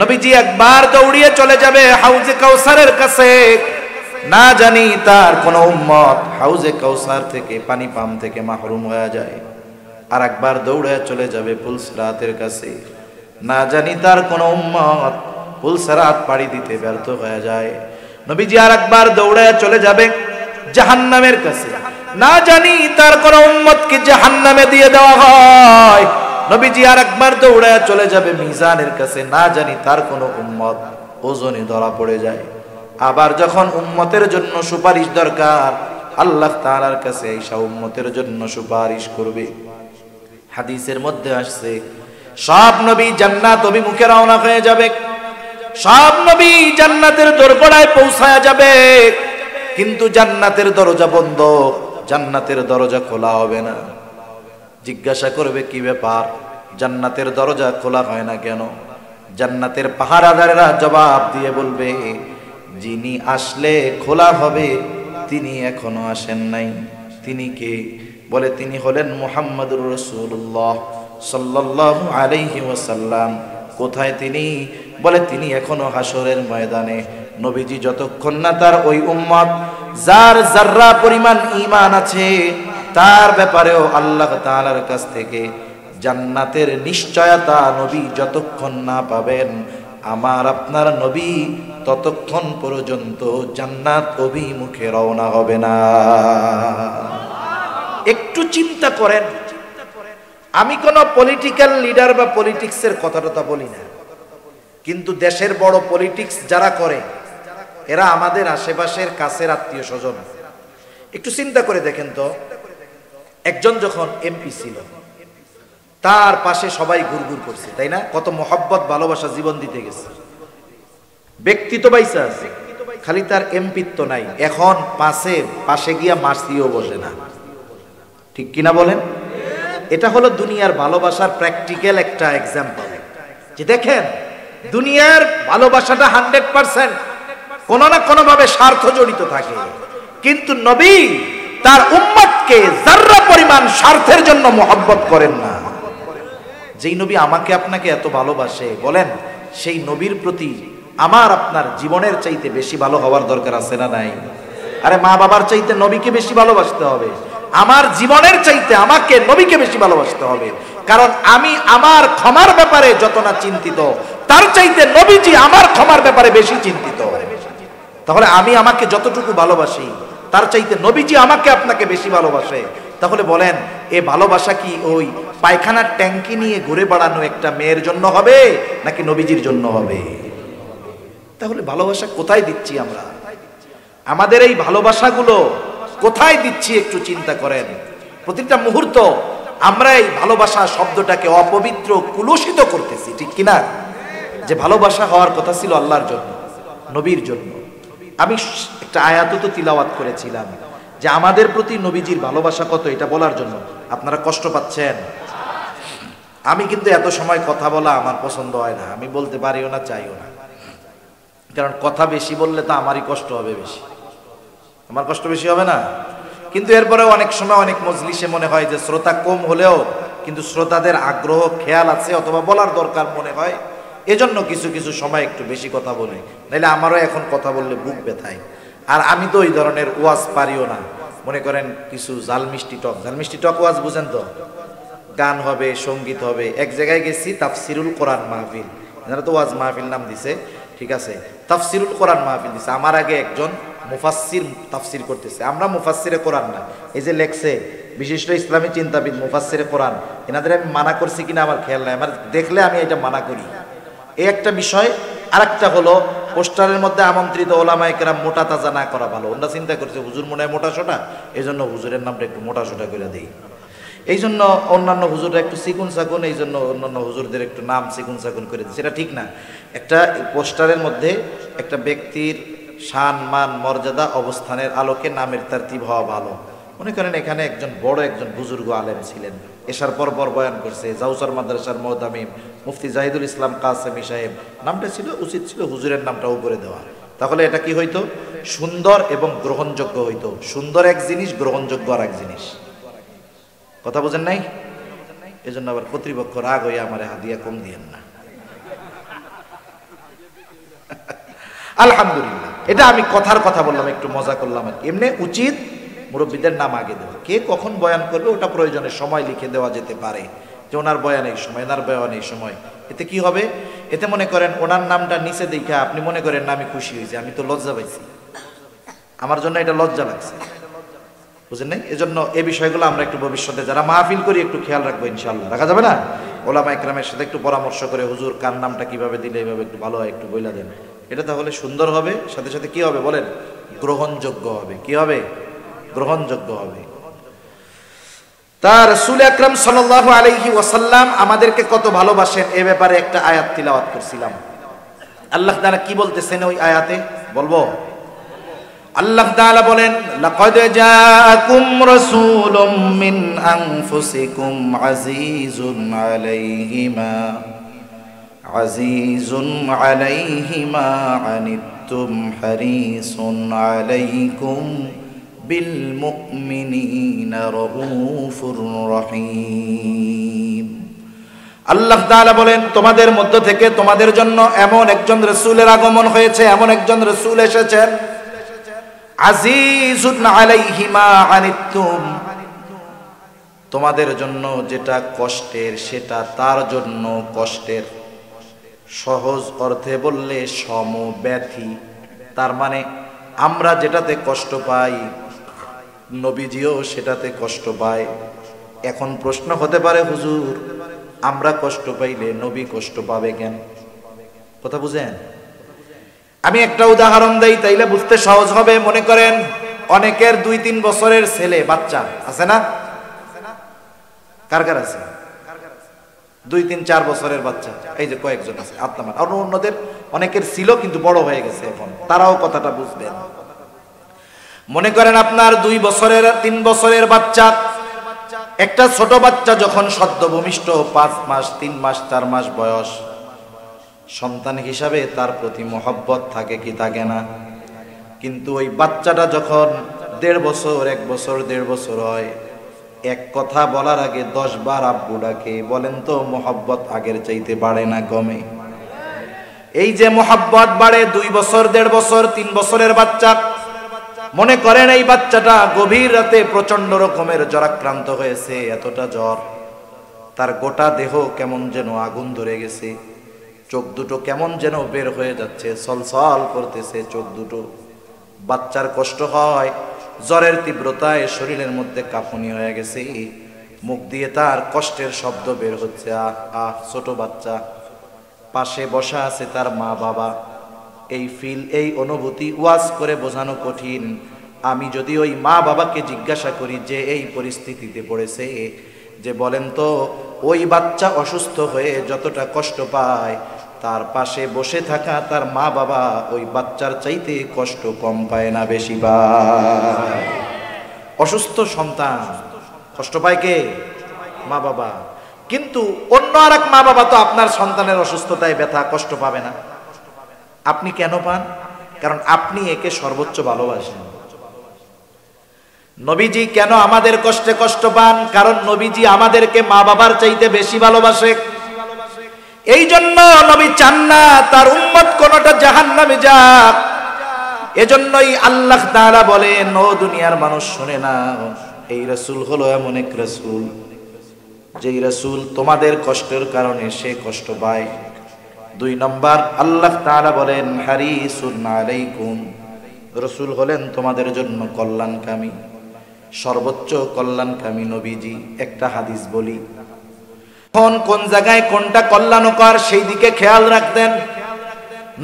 নবীজি একবার দৌড়িয়ে চলে যাবে হাউজে কাউসারের কাছে। না জানি তার কোন উম্মত হাউজে কাউসার থেকে, পানি পাম থেকে মাহরুম হয়ে যায়। আর একবার দৌড়ে চলে যাবে পুলসিরাতের কাছে। না জানি তার কোন উম্মত পুলসিরাত পাড়ি দিতে ব্যর্থ হয়ে যায়। নবীজি আর একবার দৌড়ে চলে যাবে জাহান্নামের কাছে। না জানি তার কোন উম্মতকে জাহান্নামে দিয়ে দেওয়া হয়। নবীজি আর একবার দৌড়ে চলে যাবে মিজানের কাছে। না জানি তার কোন উম্মত ওজনে ধরা পড়ে যায়। আবার যখন উম্মতের জন্য সুপারিশ দরকার, আল্লাহ তাআলার কাছে ঈশা উম্মতের জন্য সুপারিশ করবে। হাদিসের মধ্যে আসছে, সব নবী জান্নাত অভিমুখে রওনা হয়ে যাবে, সব নবী জান্নাতের দরগড়ায় পৌঁছায়া যাবে, কিন্তু জান্নাতের দরজা বন্ধ, জান্নাতের দরজা খোলা হবে না। জিজ্ঞাসা করবে, কি ব্যাপার, জান্নাতের দরজা খোলা হয় না কেন? জান্নাতের পাহারাদারেরা জবাব দিয়ে বলবে, যিনি আসলে খোলা হবে তিনি এখনো আসেন নাই। তিনি কে? বলে, তিনি হলেন মুহাম্মদুর রাসূলুল্লাহ সাল্লাল্লাহু আলাইহি ওয়াসাল্লাম। কোথায় তিনি? বলে, তিনি এখনো হাসরের ময়দানে। নবীজি যতক্ষণ না তার ওই উম্মত যার যাররা পরিমাণ ঈমান আছে তার ব্যাপারেও আল্লাহ তাআলার কাছ থেকে জান্নাতের নিশ্চয়তা নবী যতক্ষণ না পাবেন, আমার আপনার নবী ততক্ষণ পর্যন্ত জান্নাত অভিমুখে রওনা হবে না। একটু চিন্তা করেন। আমি কোন পলিটিক্যাল লিডার বা পলিটিক্সের কথাটা বলি না, কিন্তু দেশের বড় পলিটিক্স যারা করে এরা আমাদের আশেপাশের কাছের আত্মীয় স্বজন। একটু চিন্তা করে দেখেন তো, একজন যখন এমপি ছিল তার পাশে সবাই গুড়গুড় করছে, তাই না? কত মহব্বত ভালোবাসা জীবন দিতে গেছে। ব্যক্তি তো বাইসা আছে, খালি তার এমপিত্ব নাই। এখন পাশে গিয়া মাসিও বসে না, ঠিক কিনা বলেন? এটা হলো দুনিয়ার ভালোবাসার প্র্যাকটিক্যাল একটা এক্সাম্পল। যে দেখেন, দুনিয়ার ভালোবাসাটা 100% কোন না কোন ভাবে স্বার্থ জড়িত থাকে, কিন্তু নবী তার উম্মতকে যাররা পরিমাণ স্বার্থের জন্য মহব্বত করেন না। যেই নবী আমাকে আপনাকে এত ভালোবাসে, বলেন সেই নবীর প্রতি আমার আপনার জীবনের চাইতে বেশি ভালো হওয়ার দরকার আছে না নাই? আরে মা বাবার চাইতে নবীকে বেশি ভালোবাসতে হবে, আমার জীবনের চাইতে আমাকে নবীকে বেশি ভালোবাসতে হবে। কারণ আমি আমার ক্ষমার ব্যাপারে যত না চিন্তিত, তার চাইতে নবীজি আমার ক্ষমার ব্যাপারে বেশি চিন্তিত। তাহলে আমি আমাকে যতটুকু ভালোবাসি তার চাইতে নবীজি আমাকে আপনাকে বেশি ভালোবাসে। তাহলে বলেন, এ ভালোবাসা কি ওই পায়খানার ট্যাঙ্কি নিয়ে ঘুরে বেড়ানো একটা মেয়ের জন্য হবে নাকি নবীজির জন্য হবে? তাহলে ভালোবাসা কোথায় দিচ্ছি আমরা? আমাদের এই ভালোবাসাগুলো কোথায় দিচ্ছি একটু চিন্তা করেন। প্রতিটা মুহূর্ত আমরা এই ভালোবাসা শব্দটাকে অপবিত্র, কুলুষিত করতেছি, ঠিক কিনা? যে ভালোবাসা হওয়ার কথা ছিল আল্লাহর জন্য, নবীর জন্য। আমি একটা আয়াত তো তিলাওয়াত করেছিলাম যে আমাদের প্রতি নবীজির ভালোবাসা কত, এটা বলার জন্য। আপনারা কষ্ট পাচ্ছেন? আমি কিন্তু এত সময় কথা বলা আমার পছন্দ হয় না, আমি বলতে পারিও না, চাইও না। কারণ কথা বেশি বললে তো আমারই কষ্ট হবে বেশি। আমার কষ্ট বেশি হবে না? কিন্তু এরপরে অনেক সময় অনেক মজলিসে মনে হয় যে শ্রোতা কম হলেও কিন্তু শ্রোতাদের আগ্রহ খেয়াল আছে অথবা বলার দরকার মনে হয়, এজন্য কিছু কিছু সময় একটু বেশি কথা বলি, নাহলে আমারও এখন কথা বললে বুক ব্যথায়। আর আমি তো ওই ধরনের ওয়াজ পারিও না। মনে করেন কিছু জাল মিষ্টি টক ওয়াজ বুঝেন তো, গান হবে, সঙ্গীত হবে। এক জায়গায় গেছি তাফসিরুল কোরআন মাহফিল, এনারা তো ওয়াজ মাহফিল নাম দিছে, ঠিক আছে, তাফসিরুল কোরআন মাহফিল দিছে। আমার আগে একজন মুফাসসির তাফসির করতেছে। আমরা মুফাসসিরে কোরআন না, এই যে লেখছে বিশিষ্ট ইসলামী চিন্তাবিদ মুফাসসিরে কোরআন, এনাদের আমি মানা করছি কিনা আমার খেয়াল নাই, আমার দেখলে আমি এটা মানা করি, এই একটা বিষয়। আরেকটা হলো পোস্টারের মধ্যে আমন্ত্রিত ওলামায়ে কেরাম মোটা তাজা না করা ভালো। ওরা চিন্তা করছে হুজুর মনে হয় মোটা সোটা, এই জন্য হুজুরের নামটা একটু মোটা সোটা করে দেই, এই জন্য অন্যান্য হুজুররা একটু চিকুন চাকুন, এই জন্য অন্যান্য হুজুরদের একটু নাম চিকুন চাকুন করে দিচ্ছে, এটা ঠিক না। একটা পোস্টারের মধ্যে একটা ব্যক্তির শান মান মর্যাদা অবস্থানের আলোকে নামের তারতিব হওয়া ভালো। মনে করেন এখানে একজন বড় একজন বুজুর্গ আলেম ছিলেন, এশার পর বয়ান করছে, জাউসার মাদ্রাসার মুহতামিম মুফতি জাহিদুল ইসলাম কাসেমি সাহেব, নামটা ছিল উচিত ছিল হুজুরের নামটা উপরে দেওয়া, তাহলে এটা কি হইতো, সুন্দর এবং গ্রহণযোগ্য হইতো। সুন্দর এক জিনিস, গ্রহণযোগ্য আর এক জিনিস, কথা বোঝেন নাই? এজন্য আবার কর্তৃপক্ষ রাগ হইয়া আমার হাদিয়া কম দিয়েন না। আলহামদুলিল্লাহ, এটা আমি কথার কথা বললাম, একটু মজা করলাম আর কি। এমনি উচিত মুরব্বীদের নাম আগে দেওয়া, কে কখন বয়ান করবে ওটা প্রয়োজনে সময় লিখে দেওয়া যেতে পারে, যে ওনার বয়ান এই সময়, এনার বয়ান এই সময়। এতে কি হবে, এতে মনে করেন ওনার নামটা নিচে দেখে আপনি মনে করেন না আমি খুশি হয়েছি, আমি তো লজ্জা পাইছি, আমার জন্য এটা লজ্জা লাগছে, বুঝেন নাই? এজন্য এই বিষয়গুলো আমরা একটু ভবিষ্যতে যারা মাহফিল করি একটু খেয়াল রাখবো ইনশাআল্লাহ। রাখা যাবে না? ওলামায়ে কেরামের সাথে একটু পরামর্শ করে হুজুর কার নামটা কিভাবে দিলে এইভাবে একটু ভালো হয় একটু বইলা দেন, এটা তাহলে সুন্দর হবে, সাথে সাথে কি হবে বলেন, গ্রহণযোগ্য হবে। কি হবে? গ্রহণযোগ্য হবে। তার রাসূল আকরাম সাল্লাল্লাহু আলাইহি ওয়াসাল্লাম আমাদেরকে কত ভালোবাসেন এ ব্যাপারে একটা আয়াত তিলাওয়াত করছিলাম। আল্লাহ তাআলা কি বলতেছেন ওই আয়াতে বলবো? আল্লাহ তাআলা বলেন, লাকাদ জাআকুম রাসূলুম মিন আনফুসিকুম আজিজুন আলাইহি মা আনিতুম হারিসুন আলাইকুম বিল মুমিনিনা রাউফুর রহিম। আল্লাহ তাআলা বলেন, তোমাদের মধ্য থেকে তোমাদের জন্য এমন একজন রাসূলের আগমন হয়েছে, এমন একজন রাসূল এসেছেন, আজিজুন আলাইহি মা আনিতুম, তোমাদের জন্য যেটা কষ্টের সেটা তার জন্য কষ্টের। সহজ অর্থে বললে সমব্যথী, তার মানে আমরা যেটাতে কষ্ট পাই নবীজিও সেটাতে কষ্ট পায়। এখন প্রশ্ন হতে পারে হুজুর আমরা কষ্ট পাইলে নবী কষ্ট পাবে কেন? কথা বুঝেন? আমি একটা উদাহরণ দেই তাইলে বুঝতে সহজ হবে। মনে করেন অনেকের 2-3 বছরের ছেলে বাচ্চা আছে না? কার কার আছে 2-3-4 বছরের বাচ্চা? এই যে কয়েকজন আছে আপনার, আর অন্যদের অনেকের ছিল কিন্তু বড় হয়ে গেছে, এখন তারাও কথাটা বুঝবেন। মনে করেন আপনার 2 বছরের 3 বছরের বাচ্চা, একটা ছোট বাচ্চা যখন সদ্য ভূমিষ্ঠ 5 মাস 3 মাস 4 মাস বয়স, সন্তান হিসাবে তার প্রতি মহব্বত থাকে কি থাকে না? কিন্তু ওই বাচ্চাটা যখন 1.5 বছর 1 বছর 1.5 বছর হয়, এক কথা বলার আগে 10 বার আব্বু ডাকে। বলেন তো মহব্বত আগের চাইতে বাড়ে না কমে? এই যে মহব্বত বাড়ে 2 বছর 1.5 বছর 3 বছরের বাচ্চা, মনে করেন এই বাচ্চাটা গভীর রাতে প্রচন্ড রকমের জ্বরাক্রান্ত হয়েছে, এতটা জ্বর তার গোটা দেহ কেমন যেন আগুন ধরে গেছে, চোখ দুটো কেমন যেন বের হয়ে যাচ্ছে, ছলছল করতেছে চোখ দুটো। বাচ্চার কষ্ট হয়, জ্বরের তীব্রতায় শরীরের মধ্যে কাঁপুনি হয়ে গেছে, মুখ দিয়ে তার কষ্টের শব্দ বের হচ্ছে, আহ আহ। ছোট বাচ্চা, পাশে বসা আছে তার মা বাবা, এই ফিল এই অনুভূতি ওয়াজ করে বোঝানো কঠিন। আমি যদি ওই মা বাবাকে জিজ্ঞাসা করি যে এই পরিস্থিতিতে পড়েছে, যে বলেন তো ওই বাচ্চা অসুস্থ হয়ে যতটা কষ্ট পায়, তার পাশে বসে থাকা তার মা বাবা ওই বাচ্চার চাইতে কষ্ট কম পায় না বেশি পায়? অসুস্থ সন্তান কষ্ট পায় কে? মা বাবা। কিন্তু অন্য আরেক মা বাবা তো আপনার সন্তানের অসুস্থতায় ব্যথা কষ্ট পাবে না, আপনি কেন পান? কারণ আপনি একে সর্বোচ্চ ভালোবাসেন। নবীজি কেন আমাদের কষ্টে কষ্ট পান? কারণ নবীজি আমাদেরকে মা বাবার চাইতে বেশি ভালোবাসে। এই জন্য নবী চান না তার উম্মত কোনটা জাহান্নামে যাক। এজন্যই আল্লাহ তাআলা বলেন, ও দুনিয়ার মানুষ শুনে না, এই রাসূল হলো এমন এক রাসূল, যেই রাসূল তোমাদের কষ্টের কারণে সে কষ্ট পায়। 2 নম্বর আল্লাহ তাআলা বলেন হারিসুন আলাইকুম, রাসূল হলেন তোমাদের জন্য কল্যাণকামী, সর্বোচ্চ কল্যাণকামী নবীজি। একটা হাদিস বলি, কোন জায়গায় কোনটা কল্যাণকর সেই দিকে খেয়াল রাখতেন।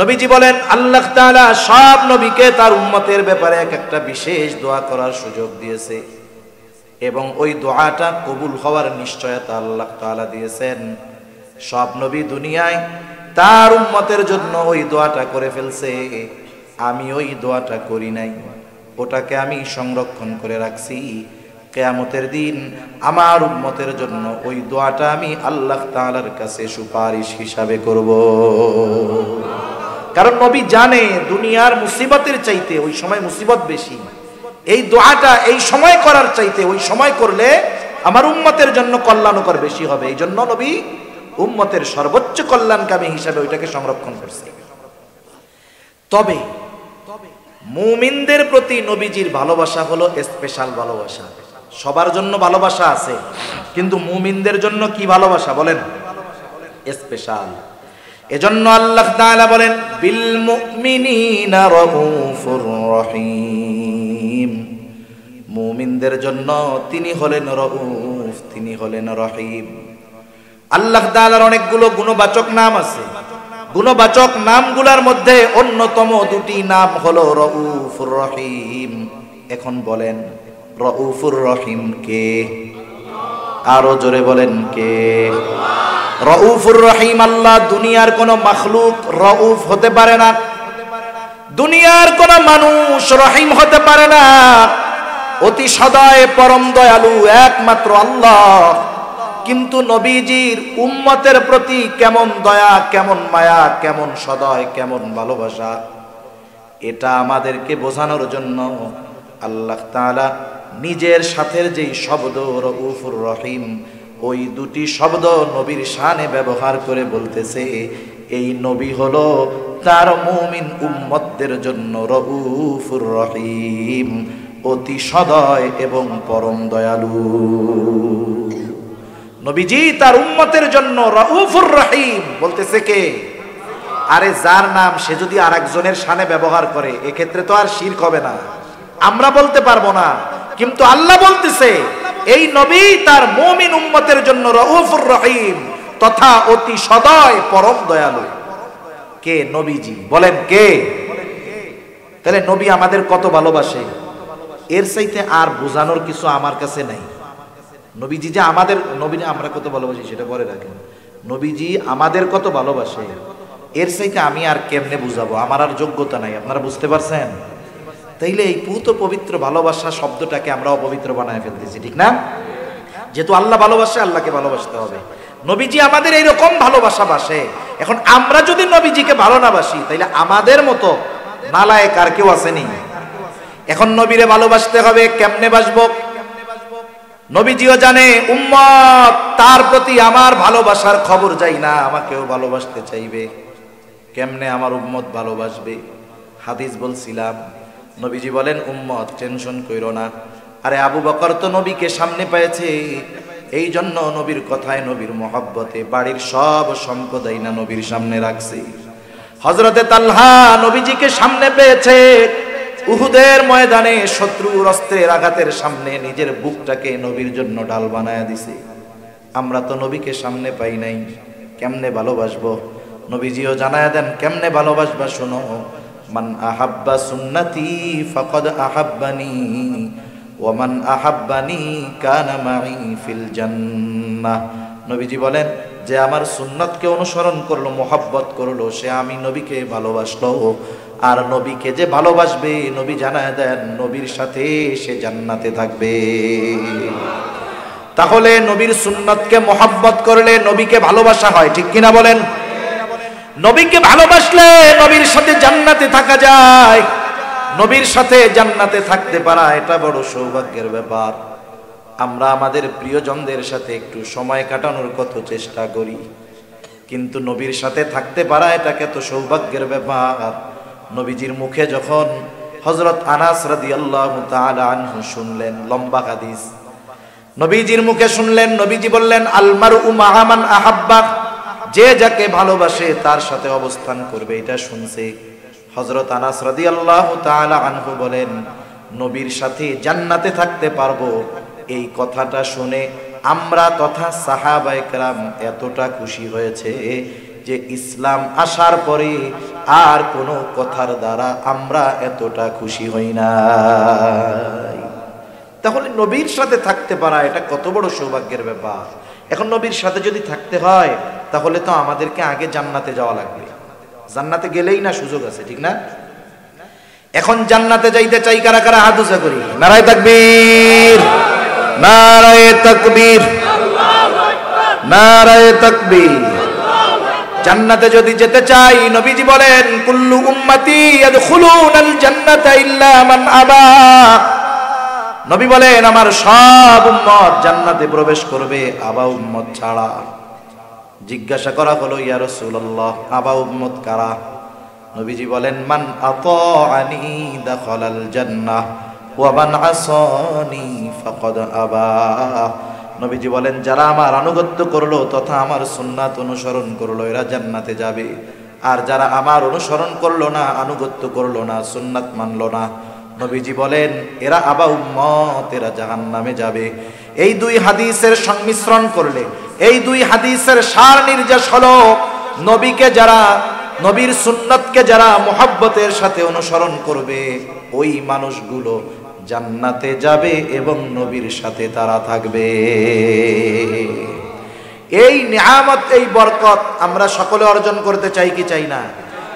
নবীজি বলেন আল্লাহ তাআলা সব নবীকে তার উম্মতের ব্যাপারে এক একটা বিশেষ দোয়া করার সুযোগ দিয়েছে এবং ওই দোয়াটা কবুল হওয়ার নিশ্চয়তা আল্লাহ তাআলা দিয়েছেন। সব নবী দুনিয়ায় তার উম্মতের জন্য ওই দোয়াটা করে ফেলছে, আমি ওই দোয়াটা করি নাই, ওটাকে আমি সংরক্ষণ করে রাখছি। কিয়ামতের দিন আমার উম্মতের জন্য ওই দোয়াটা আমি আল্লাহ তাআলার কাছে সুপারিশ হিসাবে করব। কারণ নবী জানে দুনিয়ার মুসিবতের চাইতে ওই সময় মুসিবত বেশি, এই দোয়াটা এই সময় করার চাইতে ওই সময় করলে আমার উম্মতের জন্য কল্যাণকর বেশি হবে। এই জন্য নবী উম্মতের সর্বোচ্চ কল্যাণকামী হিসাবে ওইটাকে সংরক্ষণ করছে। তবে মুমিনদের প্রতি নবীজির ভালোবাসা হলো স্পেশাল ভালোবাসা। সবার জন্য ভালোবাসা আছে, কিন্তু মুমিনদের জন্য কি ভালোবাসা বলেন? স্পেশাল। এজন্য আল্লাহ তাআলা বলেন বিল মুমিনিনা রাউফুর রহিম, মুমিনদের জন্য তিনি হলেন রাউফ, তিনি হলেন রহিম। আল্লাহ তাআলার অনেকগুলো গুণবাচক নাম আছে, গুণবাচক নামগুলোর মধ্যে অন্যতম 2টি নাম হলো রাউফুর রহিম। এখন বলেন রাউফুর রহিম কে? আরো জোরে বলেন কে? রাউফুর রহিম আল্লাহ। দুনিয়ার কোন মাখলুক রাউফ হতে পারে না, দুনিয়ার কোন মানুষ রহিম হতে পারে না। অতি সদয় পরম দয়ালু একমাত্র আল্লাহ। কিন্তু নবীজির উম্মতের প্রতি কেমন দয়া, কেমন মায়া, কেমন সদয়, কেমন ভালোবাসা, এটা আমাদেরকে বোঝানোর জন্য আল্লাহ তাআলা নিজের সাথের যেই শব্দ রাউফুর রহিম, ওই 2টি শব্দ নবীর শানে ব্যবহার করে বলতেছে এই নবী হলো তার মুমিন উম্মতদের জন্য রাউফুর রহিম, অতি সদয় এবং পরম দয়ালু। নবীজি তার উম্মতের জন্য রাউফুর রহিম বলতেছে কে? আরে যার নাম সে যদি আরেকজনের শানে ব্যবহার করে এক্ষেত্রে তো আর শিরক হবে না, আমরা বলতে পারবো না। কিন্তু আল্লাহ বলতেছে এই নবী তার মুমিন উম্মতের জন্য রাউফুর রহিম তথা অতি সদয় পরম দয়ালু। কে? নবীজি। বলেন কে? তাহলে নবী আমাদের কত ভালোবাসে, এর চাইতে আর বোঝানোর কিছু আমার কাছে নাই। নবীজি যে আমাদের, নবীজি আমরা কত ভালোবাসি সেটা পরে রাখেন, নবীজি আমাদের কত ভালোবাসে এর চাইতে আমি আর কেমনে বুঝাবো, আমার আর যোগ্যতা নাই। আপনারা বুঝতে পারছেন? তাইলে এই পুত পবিত্র ভালোবাসা শব্দটাকে আমরা অপবিত্র বানায় ফেলতেছি, ঠিক না? যেহেতু আল্লাহ ভালোবাসে, আল্লাহকে ভালোবাসতে হবে। নবীজি আমাদের এইরকম ভালোবাসা বাসে। এখন আমরা যদি নবীজিকে ভালো না বাসি তাইলে আমাদের মতো নালায়েক আর কেউ আসেনি। এখন নবীরে ভালোবাসতে হবে, কেমনে বাসবো? নবীজিও জানে উম্মত তার প্রতি আমার ভালোবাসার খবর যাই না, আমাকেও ভালোবাসতে চাইবে। কেমনে আমার উম্মত ভালোবাসবে? হাদিস বলছিলাম, নবীজি বলেন উম্মত টেনশন কইরো না, আরে আবু বকর তো নবীকে সামনে পেয়েছে, এই জন্য নবীর কথায়, নবীর মহব্বতে বাড়ির সব সম্পদ না নবীর সামনে রাখছে। হযরতে তালহা নবীজিকে সামনে পেয়েছে, উহুদের ময়দানে শত্রুর অস্ত্রের আঘাতের সামনে নিজের বুকটাকে নবীর জন্য ঢাল বানায়া দিছে। আমরা তো নবীকে সামনে পাই নাই, কেমনে ভালোবাসবো? নবীজিও জানায়া দেন কেমনে ভালোবাসবা, শোনো, মান আহাব্বা সুন্নতি ফাকাদ আহাব্বানি ওয়া মান আহাব্বানি কানা মাই ফিল জান্নাহ। নবীজি বলেন যে আমার সুন্নতকে অনুসরণ করলো, মোহাব্বত করলো, সে আমি নবীকে ভালোবাসলো। আর নবীকে যে ভালোবাসবে, নবী জানায় দেন নবীর সাথে সে জান্নাতে থাকবে। তাহলে নবীর সুন্নতকে মোহাব্বত করলে নবীকে ভালোবাসা হয়, ঠিক কিনা বলেন? নবীকে ভালোবাসলে নবীর সাথে জান্নাতে থাকা যায়। নবীর সাথে জান্নাতে থাকতে পারা এটা বড় সৌভাগ্যের ব্যাপার। আমরা আমাদের প্রিয়জনদের সাথে একটু সময় কাটানোর কত চেষ্টা করি, কিন্তু নবীর সাথে থাকতে পারা এটা কত সৌভাগ্যের ব্যাপার। নবীজির মুখে যখন হযরত আনাস রাদিয়াল্লাহু তাআলা আনহু শুনলেন, লম্বা হাদিস, নবীজির মুখে শুনলেন, নবীজি বললেন আল মারউ মা'a মান আহাব্বা, যে যাকে ভালোবাসে তার সাথে অবস্থান করবে। এটা শুনছে হযরত আনাস রাদিয়াল্লাহু তাআলা আনহু বলেন, নবীর সাথে জান্নাতে থাকতে পারবো, এই কথাটা শুনে আমরা তথা সাহাবায়ে কেরাম এতটা খুশি হয়েছে যে ইসলাম আসার পরে আর কোনো কথার দ্বারা আমরা এতটা খুশি হই নাই। তাহলে নবীর সাথে থাকতে পারা এটা কত বড় সৌভাগ্যের ব্যাপার। এখন নবীর সাথে যদি থাকতে হয় তাহলে তো আমাদেরকে আগে জান্নাতে যাওয়া লাগবে। জান্নাতে গেলেই না সুযোগ আছে, ঠিক না? এখন জান্নাতে যাইতে চাই কারা কারা? হাত উঁচা করি। নারায়ে তাকবীর, নারায়ে তাকবীর, নারায়ে তাকবীর। জান্নাতে যদি যেতে চাই, নবীজি বলেন কুল্লু উম্মতি ইয়াদখুলুনাল জান্নাতা ইল্লা মান আবা। নবী বলেন আমার সব উম্মত জান্নাতে প্রবেশ করবে, আবা উম্মত ছাড়া। জিজ্ঞাসা করা হলো ইয়া রাসূলুল্লাহ, আবা উম্মত কারা? নবীজি বলেন মান আতাআনি দাখালাল জান্নাহ ওয়া মান আসানি ফাকাদ আবা। নবীজি বলেন যারা আমার আনুগত্য করলো তথা আমার সুন্নাত অনুসরণ করলো এরা জান্নাতে যাবে, আর যারা আমার অনুসরণ করলো না, আনুগত্য করলো না, সুন্নাত মানলো না, নবীজি বলেন এরা আবা উম্মত, এরা জাহান্নামে যাবে। এই দুই হাদিসের সংমিশ্রণ করলে, এই দুই হাদিসের সার নির্যাস হলো নবীকে যারা, নবীর সুন্নাতকে যারা মুহাব্বতের সাথে অনুসরণ করবে ওই মানুষগুলো জান্নাতে যাবে এবং নবীর সাথে তারা থাকবে। এই নিয়ামত, এই বরকত আমরা সকলে অর্জন করতে চাই কি চাই না?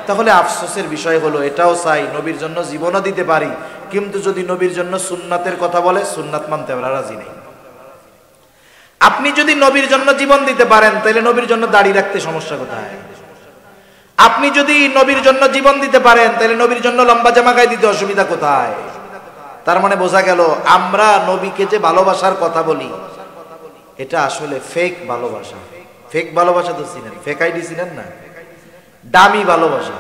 তাহলে আফসোসের বিষয় হলো এটাও চাই নবীর জন্য জীবনও দিতে পারি, কিন্তু যদি নবীর জন্য সুন্নাতের কথা বলে সুন্নাত মানতে আমরা রাজি নেই। আপনি যদি নবীর জন্য জীবন দিতে পারেন তাহলে নবীর জন্য দাড়ি রাখতে সমস্যা কোথায়? আপনি যদি নবীর জন্য জীবন দিতে পারেন তাহলে নবীর জন্য লম্বা জামা গায়ে দিতে অসুবিধা কোথায়? তার মানে বোঝা গেল আমরা নবীকে যে ভালোবাসার কথা বলি এটা আসলে ফেক ভালোবাসা। ফেক ভালোবাসা তো চিনেন, ফেক আইডি চিনেন না? দামি ভালোবাসা,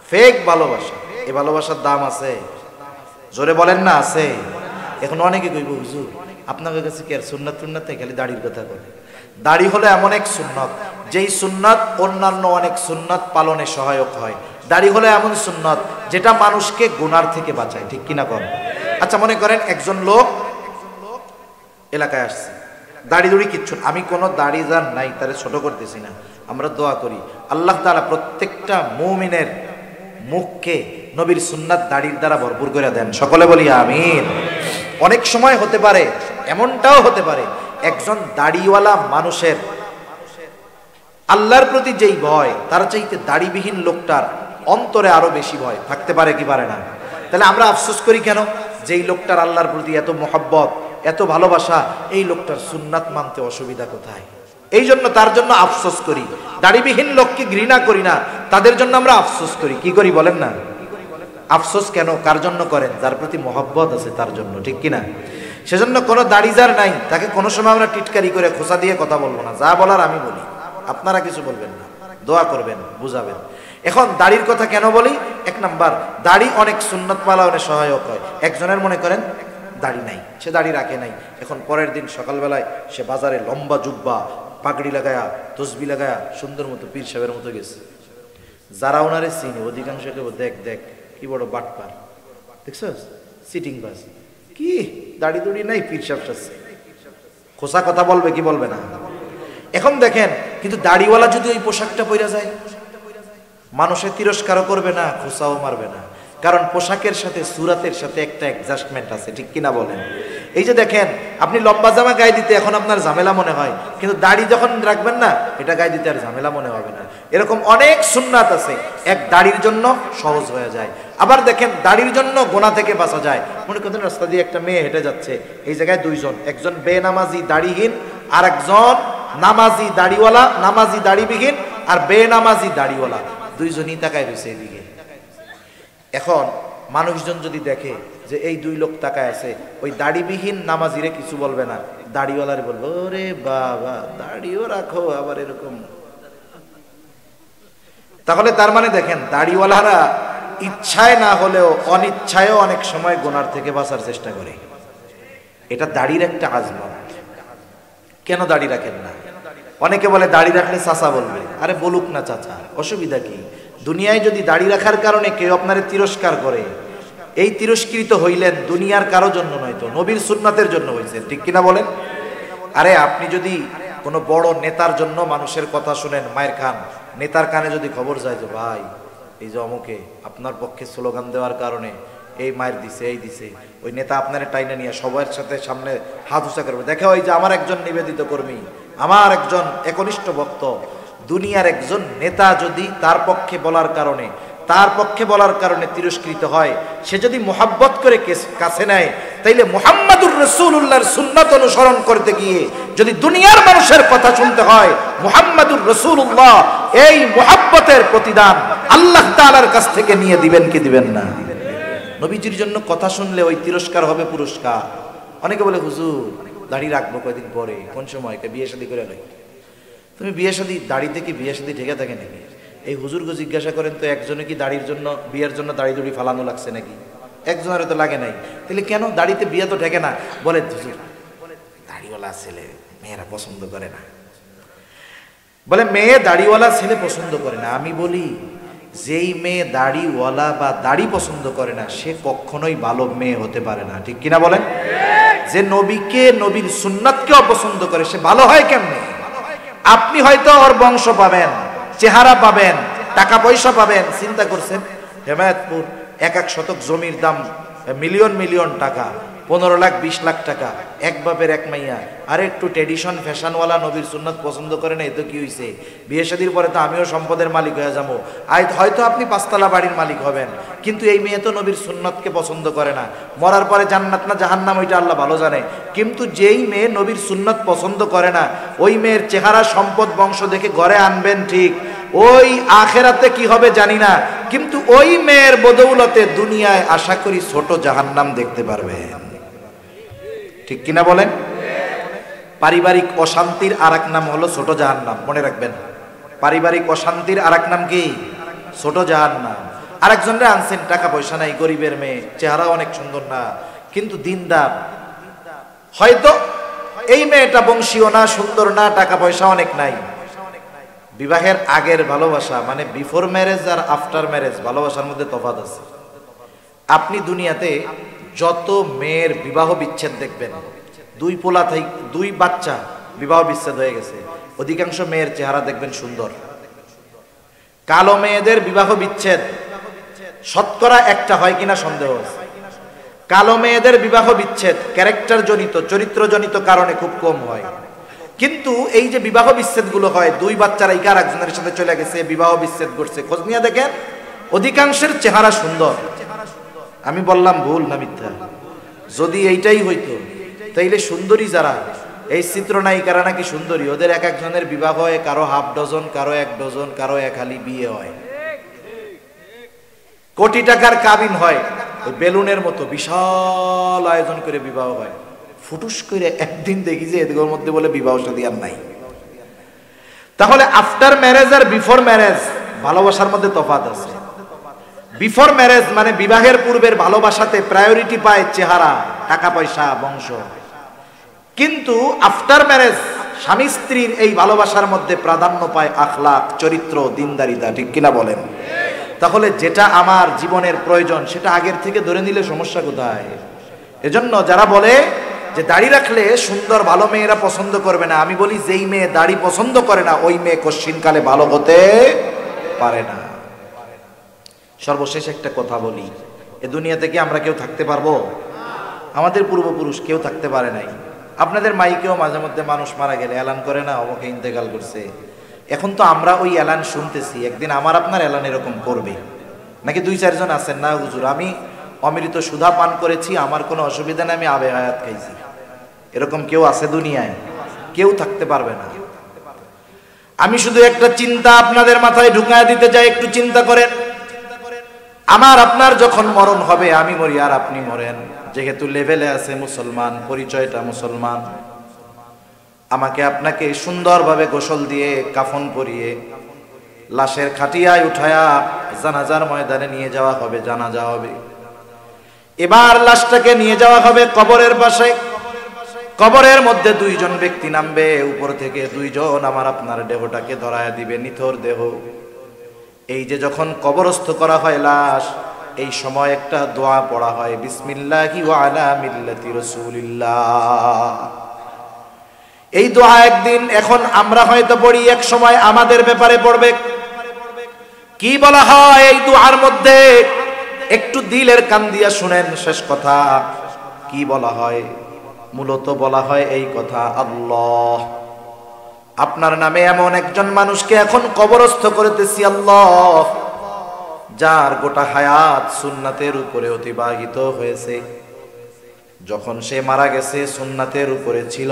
ফেক ভালোবাসা। এই ভালোবাসার দাম আছে? জোরে বলেন না আছে? এখন অনেকে কইব হুজুর আপনার কাছে কি আর সুন্নাত টুন্নাত নেই, খালি দাড়ির কথা বলে। দাড়ি হলো এমন এক সুন্নাত যেই সুন্নাত অন্যান্য অনেক সুন্নাত পালনে সহায়ক হয়। দাড়ি হলো এমন সুন্নাত যেটা মানুষকে গুনার থেকে বাঁচায়, ঠিক কিনা কর? আচ্ছা মনে করেন একজন লোক এলাকায় আসছে, দাড়ি দুড়ি কিচ্ছু, আমি কোনো দাড়ি যার নাই তারে ছোট করতেছি না, আমরা দোয়া করি আল্লাহ তাআলা প্রত্যেকটা মুমিনের মুখকে নবীর সুন্নাত দাড়ির দ্বারা ভরপুর করে দেন, সকলে বলি আমিন। অনেক সময় হতে পারে, এমনটাও হতে পারে একজন দাড়িওয়ালা মানুষের আল্লাহর প্রতি যেই ভয় তার চাইতে দাড়িবিহীন লোকটার অন্তরে আরো বেশি ভয় থাকতে পারে কি পারে না? তাহলে আমরা আফসোস করি কেন? যেই লোকটার আল্লাহর প্রতি এত মোহাব্বত, এত ভালোবাসা, এই লোকটার সুন্নাত মানতে অসুবিধা কোথায়? এই জন্য তার জন্য আফসোস করি। দাড়িবিহীন লোককে ঘৃণা করি না, তাদের জন্য আমরা আফসোস করি। কি করি বলেন না? আফসোস কেন? কার জন্য করেন? যার প্রতি মোহাব্বত আছে তার জন্য, ঠিক কিনা? সেজন্য কোনো দাড়ি যার নাই তাকে কোনো সময় আমরা টিটকারি করে খোঁচা দিয়ে কথা বলবো না, যা বলার আমি বলি, আপনারা কিছু বলবেন না, দোয়া করবেন, বুঝাবেন। এখন দাড়ির কথা কেন বলি? এক নাম্বার, দাড়ি অনেক সুন্নাত পালনে সহায়ক হয়। একজনের মনে করেন দাড়ি নাই, সে দাড়ি রাখে নাই, এখন পরের দিন সকালবেলায় সে বাজারে লম্বা জুব্বা পাগড়ি লাগায়া তসবি লাগায়া সুন্দর মতো পীর সাহেবের মতো গেছে। যারা ওনারে চিনি অধিকাংশ দেখ দেখ কি বড় বাটপার, দেখছস সিটিং বাস, কি দাড়ি দুড়ি নাই, পীর সাহেব সাজছে, খোসা কথা বলবে কি বলবে না? এখন দেখেন, কিন্তু দাড়িওয়ালা যদি ওই পোশাকটা পরে যায় মানুষে তিরস্কারও করবে না, খোসাও মারবে না, কারণ পোশাকের সাথে সুরাতের সাথে একটা অ্যাডজাস্টমেন্ট আছে, ঠিক কিনা বলেন? এই যে দেখেন আপনি লম্বা জামা গায়ে দিতে এখন আপনার ঝামেলা মনে হয়, কিন্তু দাড়ি যখন রাখবেন না এটা গায়ে দিতে আর ঝামেলা মনে হবে না। এরকম অনেক সুন্নাত আছে এক দাড়ির জন্য সহজ হয়ে যায়। আবার দেখেন দাড়ির জন্য গোনা থেকে বাঁচা যায়। মনে করেন রাস্তা দিয়ে একটা মেয়ে হেঁটে যাচ্ছে, এই জায়গায় দুইজন, একজন বেনামাজি দাড়িহীন আর একজন নামাজি দাড়িওয়ালা, নামাজি দাড়িবিহীন আর বেনামাজি দাড়িওয়ালা, দুইজনই তাকায় রয়েছে এদিকে। এখন মানুষজন যদি দেখে যে এই দুই লোক তাকায় আছে, ওই দাড়িবিহীন নামাজিরে কিছু বলবে না, দাড়িওয়ালারে বলবো ওরে বাবা দাড়িও রাখো আবার এরকম। তাহলে তার মানে দেখেন দাড়িওয়ালারা ইচ্ছায় না হলেও অনিচ্ছায়ও অনেক সময় গুনার থেকে বাঁচার চেষ্টা করে। এটা দাড়ির একটা আজমত। কেন দাড়ি রাখেন না? অনেকে বলে দাড়ি রাখলে চাচা বলবে, আরে বলুক না চাচা, অসুবিধা কি? দুনিয়ায় যদি দাড়ি রাখার কারণে কেউ আপনারে তিরস্কার করে, এই তিরস্কৃত হইলেন দুনিয়ার কারো জন্য নয়তো নবীর সুন্নাতের জন্য হয়েছে, ঠিক কিনা বলেন? আরে আপনি যদি কোনো বড় নেতার জন্য মানুষের কথা শুনেন, মায়ের খান, নেতার কানে যদি খবর যায় যে ভাই এই যে অমুকে আপনার পক্ষে স্লোগান দেওয়ার কারণে এই মায়ের দিছে এই দিছে, ওই নেতা আপনার টাইনে নিয়ে সবার সাথে সামনে হাত উঁচা করবে, দেখে ওই যে আমার একজন নিবেদিত কর্মী, আমার একজন একনিষ্ঠ ভক্ত, দুনিয়ার একজন নেতা যদি তার পক্ষে বলার কারণে তিরস্কৃত হয়, সে যদি মুহাব্বত করে কাছে নেয়, তাইলে মুহাম্মাদুর রাসূলুল্লাহর সুন্নাত অনুসরণ করতে গিয়ে যদি দুনিয়ার মানুষের কথা শুনতে হয়, মুহাম্মাদুর রাসূলুল্লাহ এই মুহাব্বতের প্রতিদান আল্লাহ তাআলার কাছ থেকে নিয়ে দিবেন কি দিবেন না? নবীজির জন্য কথা শুনলে ওই তিরস্কার হবে পুরস্কার। অনেকে বলে হুজুর দাড়ি রাখবো কয়দিন পরে, কোন সময়? বিয়ে শাদী করে নয়। তুমি বিয়ে শাদী দাড়িতে কি বিয়ে শাদী ঠেকে থাকে নাকি? এই হুজুরকে জিজ্ঞাসা করেন তো একজনে কি দাড়ির জন্য বিয়ের জন্য দাড়ি দুড়ি ফালানো লাগছে নাকি? একজনের তো লাগে নাই, তাহলে কেন দাড়িতে বিয়ে তো ঠেকে না? বলে হুজুর দাড়িওয়ালা ছেলে মেয়েরা পছন্দ করে না, বলে মেয়ে দাড়িওয়ালা ছেলে পছন্দ করে না। আমি বলি যেই মেয়ে দাড়িওয়ালা বা দাড়ি পছন্দ করে না সে কখনোই ভালো মেয়ে হতে পারে না, ঠিক কিনা বলেন? যে নবীকে নবীর সুন্নাতকে অপছন্দ করে সে ভালো হয় কেমনে? আপনি হয়তো ওর বংশ পাবেন, চেহারা পাবেন, টাকা পয়সা পাবেন। চিন্তা করছেন হেমায়েতপুর 1 শতক জমির দাম মিলিয়ন মিলিয়ন টাকা, 15 লাখ 20 লাখ টাকা, এক বাপের এক মাইয়া, আর একটু ট্রেডিশন ফ্যাশনওয়ালা নবীর সুন্নাত পছন্দ করে না, এ তো কি হয়েছে? বিয়ে শাদীর পরে তো আমিও সম্পদের মালিক হয়ে যাবো, হয়তো আপনি 5 তলা বাড়ির মালিক হবেন, কিন্তু এই মেয়ে তো নবীর সুন্নাতকে পছন্দ করে না। মরার পরে জান্নাত না জাহান্নাম ওইটা আল্লাহ ভালো জানে, কিন্তু যেই মেয়ে নবীর সুন্নাত পছন্দ করে না ওই মেয়ের চেহারা সম্পদ বংশ দেখে ঘরে আনবেন ঠিক, ওই আখেরাতে কি হবে জানি না, কিন্তু ওই মেয়ের বদৌলতে দুনিয়ায় আশা করি ছোট জাহান্নাম দেখতে পারবেন, ঠিক কিনা বলেন? পারিবারিক অশান্তির আরেক নাম হলো ছোট জাহান্নাম, মনে রাখবেন। পারিবারিক অশান্তির আরেক নাম কি? ছোট জাহান্নাম। আরেকজনরে আনছেন, টাকা পয়সা নাই, গরিবের মেয়ে, চেহারা অনেক সুন্দর না কিন্তু দিনদার, হয়তো এই মেয়েটা বংশীয় না, সুন্দর না, টাকা পয়সা অনেক নাই। বিবাহের আগের ভালোবাসা মানে বিফোর ম্যারেজ আর আফটার ম্যারেজ ভালোবাসার মধ্যে তফাৎ আছে। আপনি দুনিয়াতে যত মেয়ের বিবাহ বিচ্ছেদ দেখবেন, 2 পোলা থেকে 2 বাচ্চা বিবাহ বিচ্ছেদ হয়ে গেছে, অধিকাংশ মেয়ের চেহারা দেখবেন সুন্দর। কালো মেয়েদের বিবাহ বিচ্ছেদ শতকরা একটা হয় কিনা সন্দেহ আছে। কালো মেয়েদের বিবাহ বিচ্ছেদ ক্যারেক্টার জনিত, চরিত্র জনিত কারণে খুব কম হয়। কিন্তু এই যে বিবাহ বিচ্ছেদ গুলো হয়, 2 বাচ্চারা ইকার একজনের সাথে চলে গেছে, বিবাহ বিচ্ছেদ করছে, খোঁজ নিয়ে দেখেন অধিকাংশের চেহারা সুন্দর। আমি বললাম ভুল না মিথ্যা? যদি এইটাই হইতো তাইলে সুন্দরী যারা, এই চিত্রনায়িকারা নাকি সুন্দরী, ওদের এক একজনের বিবাহ হয়, কারো হাফ ডজন, কারো 1 ডজন, কারো 1 হালি বিয়ে হয়, কোটি টাকার কাবিন হয়, ওই বেলুনের মতো বিশাল আয়োজন করে বিবাহ হয়। ফুটুস করে একদিন দেখি যে এদের মধ্যে বলে বিবাহ শাদী আর নাই। তাহলে আফটার ম্যারেজ আর বিফোর ম্যারেজ ভালোবাসার মধ্যে তফাৎ আছে। বিফোর ম্যারেজ মানে বিবাহের পূর্বের ভালোবাসাতে প্রায়োরিটি পায় চেহারা, টাকা পয়সা, বংশ, কিন্তু আফটার ম্যারেজ স্বামী স্ত্রীর এই ভালোবাসার মধ্যে প্রাধান্য পায় আখলাক, চরিত্র, দিনদারিতা, ঠিক কিনা বলেন? তাহলে যেটা আমার জীবনের প্রয়োজন সেটা আগের থেকে ধরে নিলে সমস্যা কোথায়? এজন্য যারা বলে যে দাড়ি রাখলে সুন্দর ভালো মেয়েরা পছন্দ করবে না, আমি বলি যেই মেয়ে দাড়ি পছন্দ করে না ওই মেয়ে কশ্চিনকালে ভালো হতে পারে না। সর্বশেষ একটা কথা বলি, এ দুনিয়া থেকে আমরা কেউ থাকতে পারবো? আমাদের পূর্বপুরুষ কেউ থাকতে পারে নাই। আপনাদের মাইকেও মাঝে মধ্যে মানুষ মারা গেলে এলান করে না, অমুকে ইন্তেকাল করছে। এখন তো আমরা ওই এলান শুনতেছি, একদিন আমার আপনার এলান এরকম করবে নাকি? 2-4 জন আছেন না হুজুর আমি অমৃত সুধা পান করেছি, আমার কোনো অসুবিধা নেই, আমি আবে হায়াত খাইছি, এরকম কেউ আছে দুনিয়ায়? কেউ থাকতে পারবে না। আমি শুধু একটা চিন্তা আপনাদের মাথায় ঢুকায় দিতে চাই, একটু চিন্তা করেন। আমার আপনার যখন মরণ হবে, আমি মরি আর আপনি মরেন, যেহেতু লেভেলে আছে মুসলমান, পরিচয়টা মুসলমান, আমাকে আপনাকে সুন্দরভাবে গোসল দিয়ে কাফন পরিয়ে লাশের খাটিয়ায় উঠায়া জানাজার ময়দানে নিয়ে যাওয়া হবে, জানাজা হবে। এবার লাশটাকে নিয়ে যাওয়া হবে কবরের পাশে। কবরের মধ্যে দুইজন ব্যক্তি নামবে, উপর থেকে দুইজন আমার আপনার দেহটাকে ধরায়া দিবে, নিথর দেহ। এই যে যখন কবরস্থ করা হয় লাশ, এই সময় একটা দোয়া পড়া হয়, বিসমিল্লাহি ওয়া আলা মিল্লাতি রাসূলিল্লাহ। এই দোয়া একদিন এখন আমরা হয়তো পড়ি, এক সময় আমাদের ব্যাপারে পড়বে। কি বলা হয় এই দোয়ার মধ্যে? একটু দিলের কান দিয়া শুনেন শেষ কথা। কি বলা হয়? মূলত বলা হয় এই কথা, আল্লাহ, আপনার নামে এমন একজন মানুষকে এখন কবরস্থ করতেছি আল্লাহ, যার গোটা হায়াত সুন্নাতের উপরে অতিবাহিত হয়েছে। যখন সে মারা গেছে সুন্নাতের উপরে ছিল,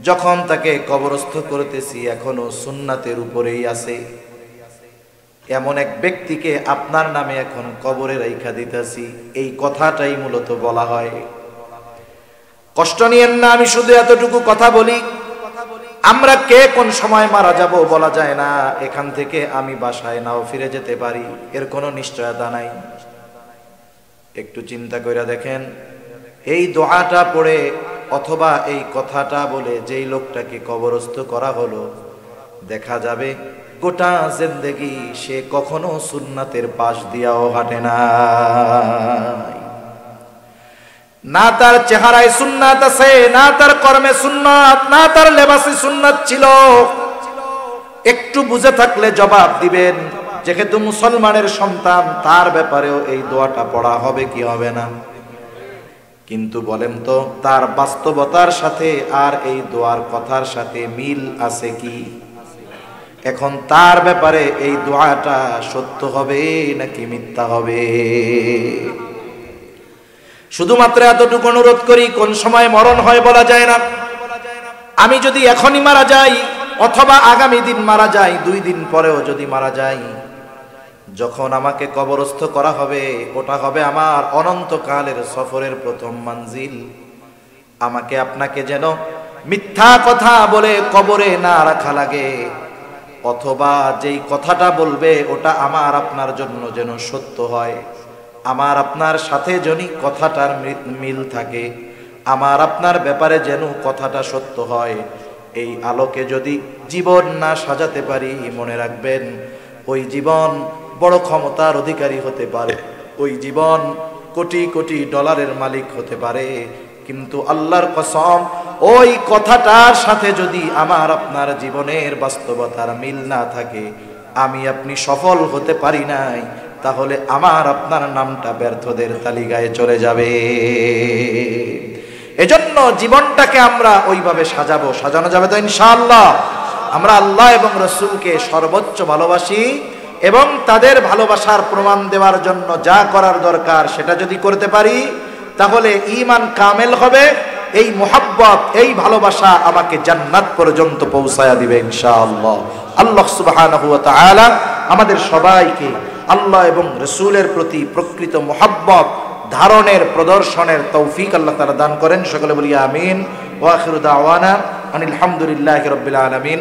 যখন তাকে কবরস্থ করতেছি এখনো সুন্নাতের উপরেই আছে। এমন এক ব্যক্তিকে আপনার নামে এখন কবরে রাইখা দিতেছি, এই কথাটাই মূলত বলা হয়। কষ্ট নিয়েন না, আমি শুধু এতটুকু কথা বলি, আমরা কে কোন সময় মারা যাব বলা যায় না। এখান থেকে আমি বাসায় নাও ফিরে যেতে পারি, এর কোনো নিশ্চয়তা নাই। একটু চিন্তা করে দেখেন, এই দোয়াটা পড়ে অথবা এই কথাটা বলে যেই লোকটাকে কবরস্থ করা হলো, দেখা যাবে গোটা জিন্দেগি সে কখনো সুন্নাতের পাশ দিয়াও হাঁটে না। না তার চেহারায় সুন্নাত আছে, না তার কর্মে সুন্নাত, না তার লেবাসে সুন্নাত ছিল। একটু বুঝে থাকলে জবাব দিবেন, যেহেতু মুসলমানের সন্তান, তার ব্যাপারেও এই দোয়াটা পড়া হবে কি হবে না? কিন্তু বলেন তো, তার বাস্তবতার সাথে আর এই দোয়ার কথার সাথে মিল আছে কি? এখন তার ব্যাপারে এই দোয়াটা সত্য হবে নাকি মিথ্যা হবে? শুধুমাত্র এতটুকু অনুরোধ করি, কোন সময় মরণ হয় বলা যায় না। আমি যদি এখনই মারা যাই অথবা আগামী দিন মারা যাই, 2 দিন পরেও যদি মারা যাই, যখন আমাকে কবরস্থ করা হবে, ওটা হবে আমার অনন্তকালের সফরের প্রথম মঞ্জিল। আমাকে আপনাকে যেন মিথ্যা কথা বলে কবরে না রাখা লাগে, অথবা যেই কথাটা বলবে ওটা আমার আপনার জন্য যেন সত্য হয়, আমার আপনার সাথে যদি কথাটার মিল থাকে, আমার আপনার ব্যাপারে যেন কথাটা সত্য হয়। এই আলোকে যদি জীবন না সাজাতে পারি, মনে রাখবেন ওই জীবন বড় ক্ষমতার অধিকারী হতে পারে, ওই জীবন কোটি কোটি ডলারের মালিক হতে পারে, কিন্তু আল্লাহর কসম ওই কথাটার সাথে যদি আমার আপনার জীবনের বাস্তবতার মিল না থাকে, আমি আপনি সফল হতে পারি নাই, তাহলে আমার আপনার নামটা ব্যর্থদের তালিকায় চলে যাবে। এজন্য জীবনটাকে আমরা ওইভাবে সাজাবো। সাজানো যাবে তো ইনশাআল্লাহ? আমরা আল্লাহ এবং রাসূলকে সর্বোচ্চ ভালোবাসি এবং তাদের ভালোবাসার প্রমাণ দেওয়ার জন্য যা করার দরকার সেটা যদি করতে পারি, তাহলে ঈমান কামেল হবে। এই মুহাব্বত, এই ভালোবাসা আমাকে জান্নাত পর্যন্ত পৌঁছায়া দিবে ইনশাআল্লাহ। আল্লাহ সুবহানাহু ওয়া তাআলা আমাদের সবাইকে আল্লাহ এবং রাসূলের প্রতি প্রকৃত মুহাব্বত ধারণের, প্রদর্শনের তৌফিক আল্লাহ তাআলা দান করেন। সকলে বলি আমিন। ওয়া আখিরু দাওয়ানা আনিল হামদুলিল্লাহি রাব্বিল আলামিন।